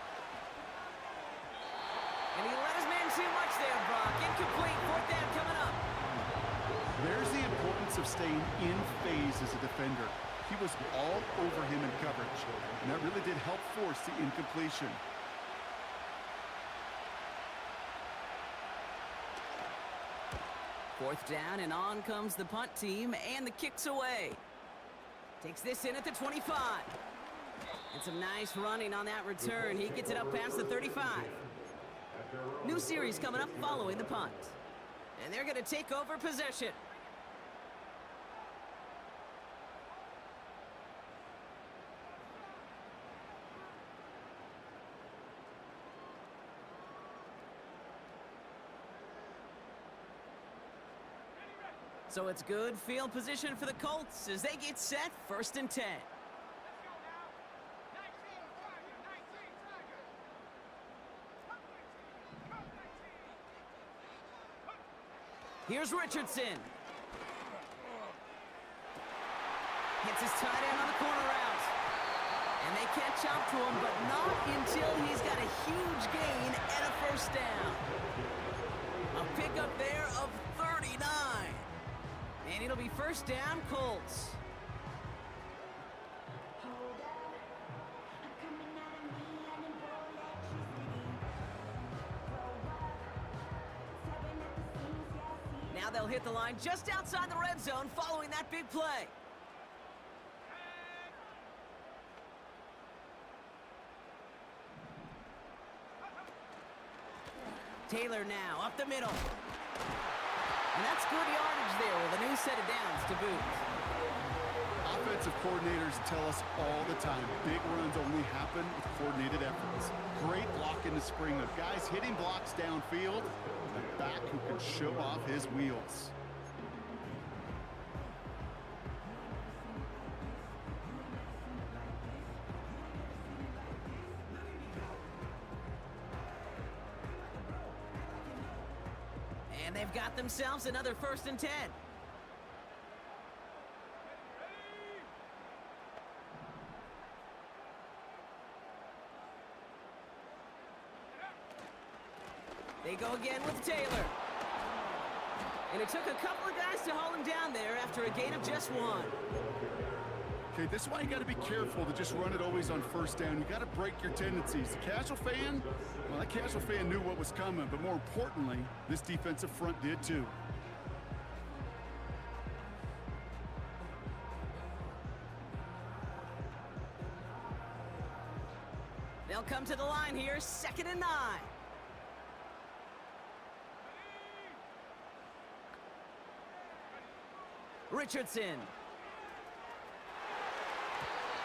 he let his man too much there, Brock. Incomplete, 4th down coming up. There's the importance of staying in phase as a defender. He was all over him in coverage, and that really did help force the incompletion. Fourth down, and on comes the punt team, and the kick's away. Takes this in at the 25. And some nice running on that return. He gets it up past the 35. New series coming up following the punt. And they're going to take over possession. So it's good field position for the Colts as they get set, 1st and 10. Here's Richardson. Hits his tight end on the corner route. And they catch up to him, but not until he's got a huge gain and a 1st down. A pickup there of 39. And it'll be 1st down, Colts. Now they'll hit the line just outside the red zone following that big play. Taylor now up the middle. And that's good yardage there with a new set of downs to boot. Offensive coordinators tell us all the time, big runs only happen with coordinated efforts. Great block in the spring of guys hitting blocks downfield, and a back who can show off his wheels. And they've got themselves another 1st and 10. They go again with Taylor. And it took a couple of guys to haul him down there after a gain of just 1. Okay, this is why you got to be careful to just run it always on 1st down. You got to break your tendencies. The casual fan, well, that casual fan knew what was coming, but more importantly, this defensive front did too. They'll come to the line here, 2nd and 9. Richardson.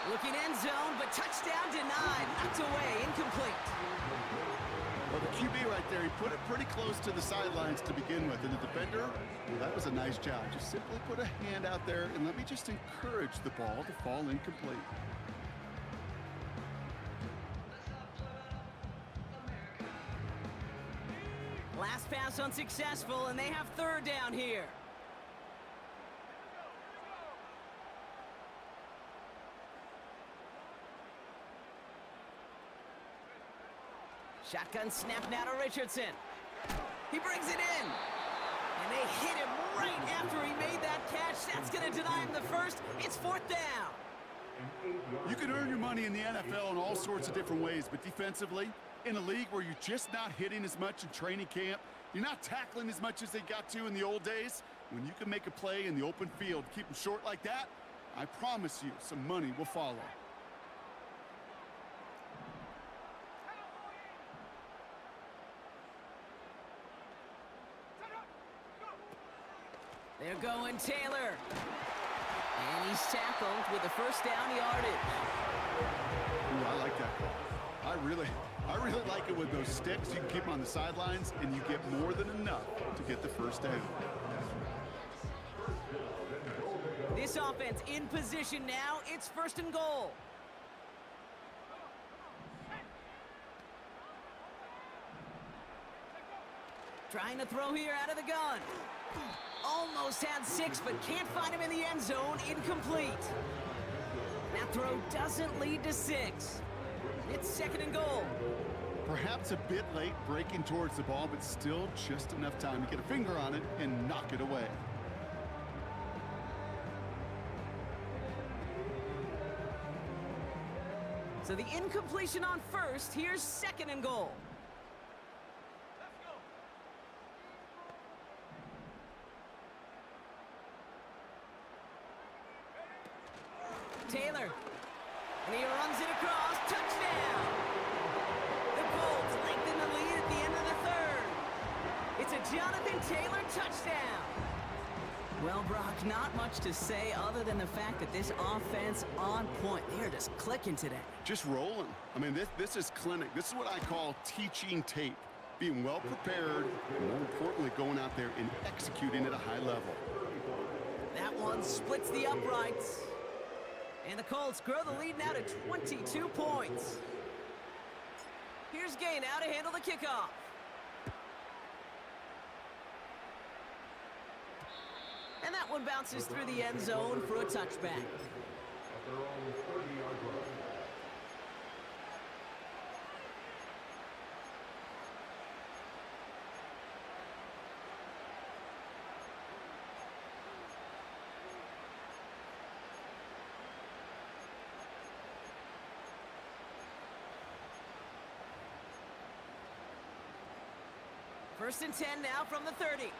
Looking end zone, but touchdown denied. Knocked away, incomplete. Well, the QB right there, he put it pretty close to the sidelines to begin with. And the defender, well, that was a nice job. Just simply put a hand out there and let me just encourage the ball to fall incomplete. Last pass unsuccessful, and they have 3rd down here. Shotgun snap now to Richardson. He brings it in. And they hit him right after he made that catch. That's going to deny him the 1st. It's 4th down. You can earn your money in the NFL in all sorts of different ways, but defensively, in a league where you're just not hitting as much in training camp, you're not tackling as much as they got to in the old days, when you can make a play in the open field, keep them short like that, I promise you some money will follow. They're going Taylor. And he's tackled with the 1st down yardage. Ooh, I like that call. I really like it with those sticks. You can keep them on the sidelines, and you get more than enough to get the 1st down. This offense in position now. It's 1st and goal. Trying to throw here out of the gun. Almost had 6, but can't find him in the end zone. Incomplete. That throw doesn't lead to 6. It's 2nd and goal. Perhaps a bit late breaking towards the ball, but still just enough time to get a finger on it and knock it away. So the incompletion on 1st. Here's 2nd and goal. Taylor, and he runs it across, touchdown! The Colts lengthen the lead at the end of the 3rd. It's a Jonathan Taylor touchdown. Well, Brock, not much to say other than the fact that this offense on point. They're just clicking today. Just rolling. I mean, this is clinic. This is what I call teaching tape. Being well prepared, and more importantly, going out there and executing at a high level. That one splits the uprights. And the Colts grow the lead now to 22 points. Here's Gay now to handle the kickoff. And that one bounces through the end zone for a touchback. First and 10 now from the 30.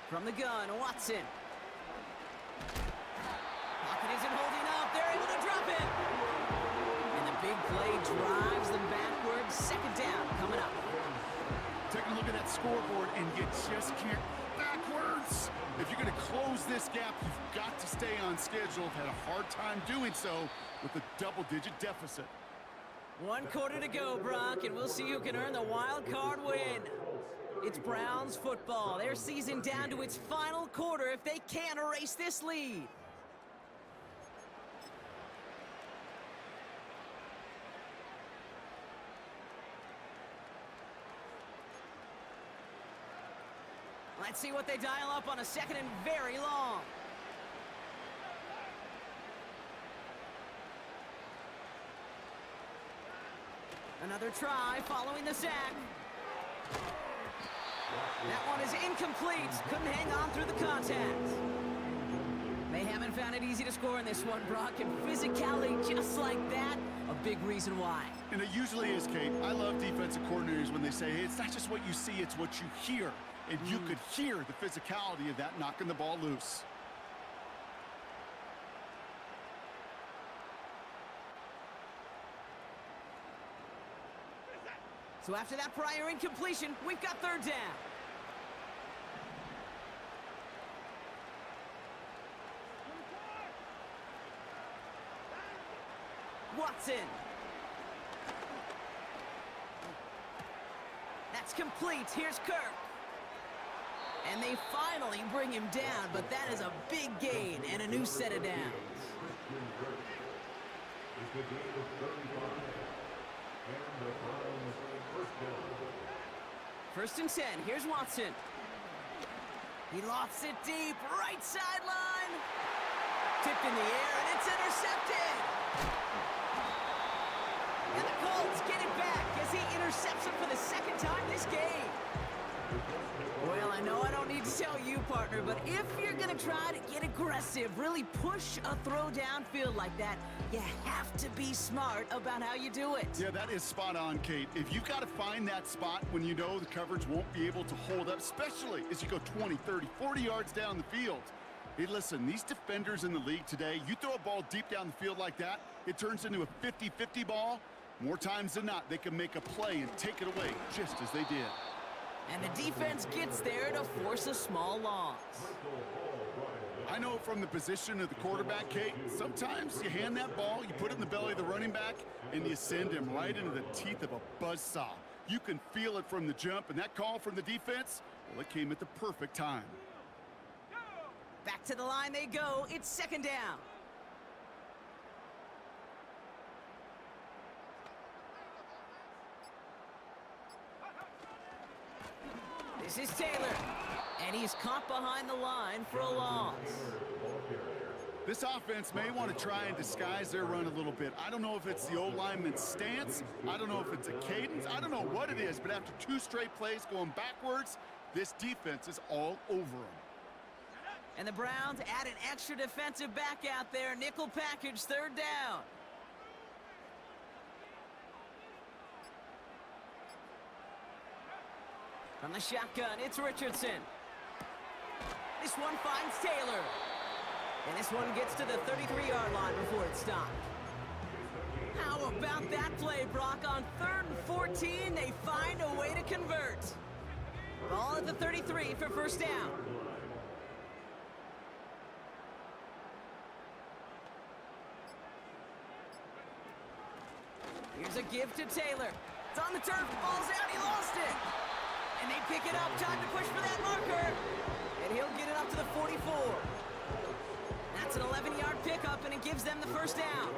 From the gun, Watson. Pocket isn't holding up. They're able to drop it. And the big play drives them backwards. 2nd down coming up. Take a look at that scoreboard, and you just can't backwards. If you're going to close this gap, you've got to stay on schedule. Had a hard time doing so with a double-digit deficit. 1 quarter to go, Brock, and we'll see who can earn the wild card win. It's Browns football. Their season down to its final quarter if they can't erase this lead. Let's see what they dial up on a second and very long. Another try following the sack. That one is incomplete. Couldn't hang on through the contact. They haven't found it easy to score in this one, Brock, and physicality just like that, a big reason why. And it usually is, Kate. I love defensive coordinators when they say, hey, it's not just what you see, it's what you hear. And you could hear the physicality of that knocking the ball loose. So after that prior incompletion, we've got third down. Watson. That's complete. Here's Kirk. And they finally bring him down, but that is a big gain and a new set of downs. First and 10, here's Watson. He lofts it deep, right sideline. Tipped in the air, and it's intercepted. And the Colts get it back as he intercepts it for the second time this game. Well, I know I don't need to tell you, partner, but if you're going to try to get aggressive, really push a throw downfield like that, you have to be smart about how you do it. Yeah, that is spot on, Kate. If you've got to find that spot when you know the coverage won't be able to hold up, especially as you go 20, 30, 40 yards down the field. Hey, listen, these defenders in the league today, you throw a ball deep down the field like that, it turns into a 50-50 ball. More times than not, they can make a play and take it away, just as they did. And the defense gets there to force a small loss. I know from the position of the quarterback, Kate, sometimes you hand that ball, you put it in the belly of the running back, and you send him right into the teeth of a buzzsaw. You can feel it from the jump, and that call from the defense, well, it came at the perfect time. Back to the line they go. It's second down. This is Taylor, and he's caught behind the line for a loss. This offense may want to try and disguise their run a little bit. I don't know if it's the old lineman's stance. I don't know if it's a cadence. I don't know what it is, but after two straight plays going backwards, this defense is all over them. And the Browns add an extra defensive back out there. Nickel package, third down. From the shotgun, it's Richardson. This one finds Taylor. And this one gets to the 33-yard line before it's stopped. How about that play, Brock? On 3rd and 14, they find a way to convert. Ball at the 33 for first down. Here's a give to Taylor. It's on the turf, ball's out, he lost it. And they pick it up, time to push for that marker. And he'll get it up to the 44. That's an 11-yard pickup, and it gives them the first down.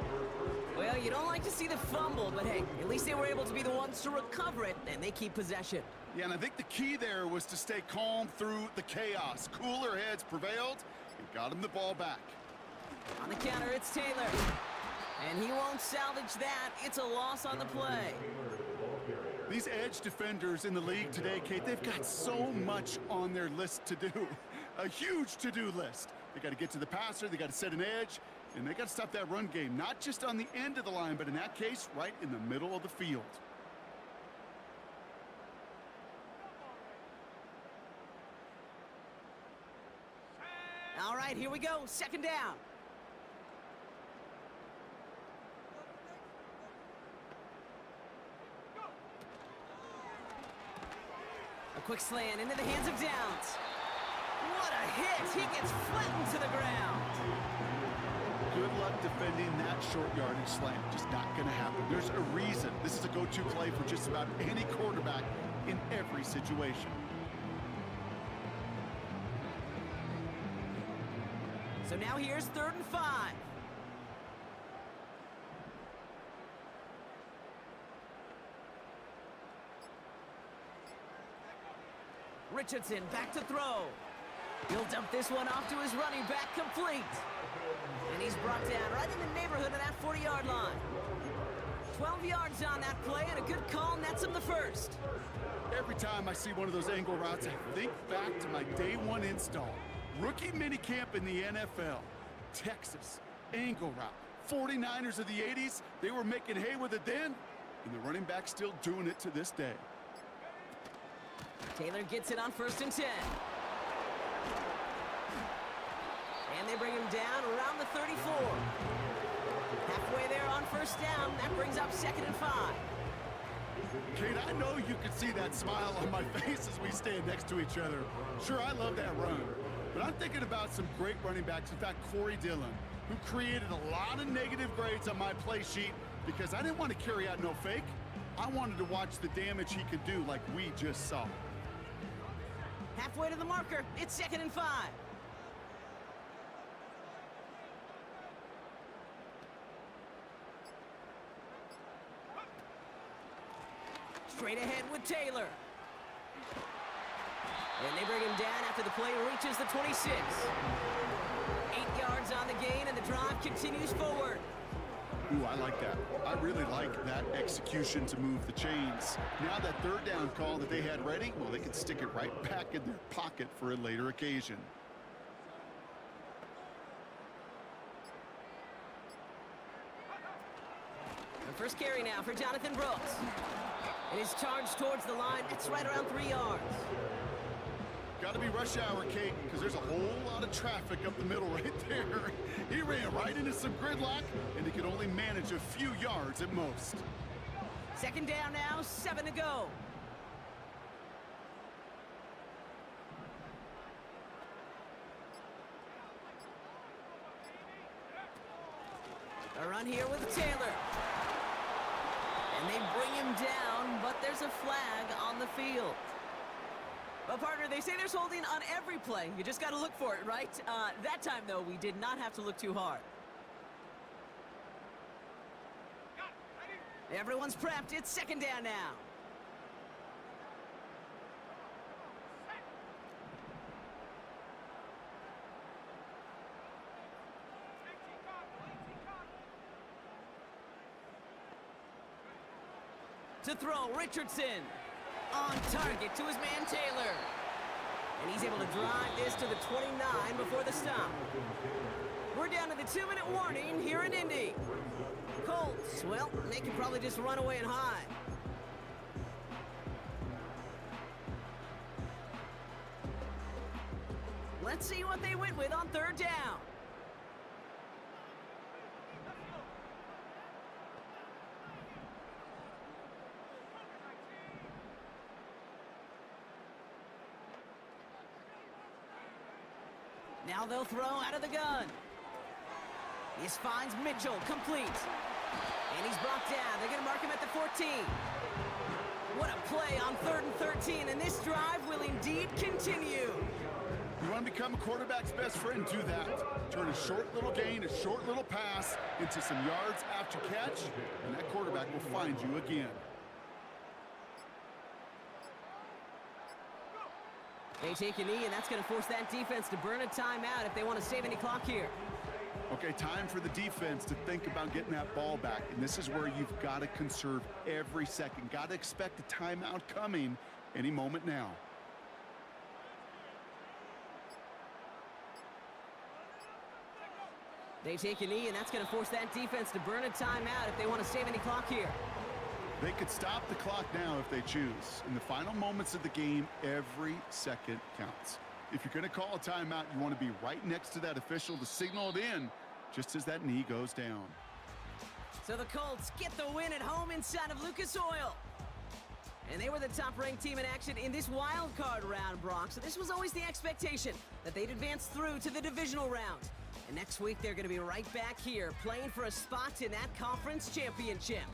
Well, you don't like to see the fumble, but hey, at least they were able to be the ones to recover it, and they keep possession. Yeah, and I think the key there was to stay calm through the chaos. Cooler heads prevailed and got him the ball back. On the counter, it's Taylor. And he won't salvage that. It's a loss on the play. These edge defenders in the league today, Kate, they've got so much on their list to do. A huge to-do list. They got to get to the passer, they got to set an edge, and they got to stop that run game, not just on the end of the line, but in that case, right in the middle of the field. All right, here we go. Second down. A quick slant into the hands of Downs. What a hit! He gets flattened to the ground. Good luck defending that short yardage slant. Just not going to happen. There's a reason. This is a go-to play for just about any quarterback in every situation. So now here's 3rd and 5. Richardson back to throw. He'll dump this one off to his running back, complete. And he's brought down right in the neighborhood of that 40-yard line. 12 yards on that play, and a good call nets him the first. Every time I see one of those angle routes, I think back to my day one install. Rookie minicamp in the NFL. Texas, angle route. 49ers of the 80s, they were making hay with it then, and the running back's still doing it to this day. Taylor gets it on 1st and 10. And they bring him down around the 34. Halfway there on 1st down, that brings up 2nd and 5. Kate, I know you can see that smile on my face as we stand next to each other. Sure, I love that run, but I'm thinking about some great running backs. In fact, Corey Dillon, who created a lot of negative grades on my play sheet because I didn't want to carry out no fake. I wanted to watch the damage he could do like we just saw. Halfway to the marker, it's 2nd and 5. Straight ahead with Taylor. And they bring him down after the play reaches the 26. 8 yards on the gain, and the drive continues forward. Ooh, I like that. I really like that execution to move the chains. Now that 3rd down call that they had ready, well, they can stick it right back in their pocket for a later occasion. The first carry now for Jonathan Brooks. And his charge towards the line, it's right around 3 yards. Got to be rush hour, Kate, because there's a whole lot of traffic up the middle right there. He ran right into some gridlock, and he could only manage a few yards at most. 2nd down now, 7 to go. A run here with Taylor. And they bring him down, but there's a flag on the field. Well, partner, they say there's holding on every play. You just got to look for it, right? That time, though, we did not have to look too hard. Everyone's prepped. It's 2nd down now. To throw, Richardson. On target to his man Taylor. And he's able to drive this to the 29 before the stop. We're down to the 2-minute warning here in Indy. Colts, well, they can probably just run away and hide. Let's see what they went with on 3rd down. Now they'll throw out of the gun. This finds Mitchell, complete. And he's brought down. They're going to mark him at the 14. What a play on 3rd and 13, and this drive will indeed continue. You want to become a quarterback's best friend, do that. Turn a short little gain, a short little pass into some yards after catch, and that quarterback will find you again. They take a knee, and that's going to force that defense to burn a timeout if they want to save any clock here. Okay, time for the defense to think about getting that ball back, and this is where you've got to conserve every second. Got to expect a timeout coming any moment now. They take a knee, and that's going to force that defense to burn a timeout if they want to save any clock here. They could stop the clock now if they choose. In the final moments of the game, every second counts. If you're going to call a timeout, you want to be right next to that official to signal it in just as that knee goes down. So the Colts get the win at home inside of Lucas Oil. And they were the top-ranked team in action in this wild card round, Brock. So this was always the expectation that they'd advance through to the divisional round. And next week, they're going to be right back here playing for a spot in that conference championship.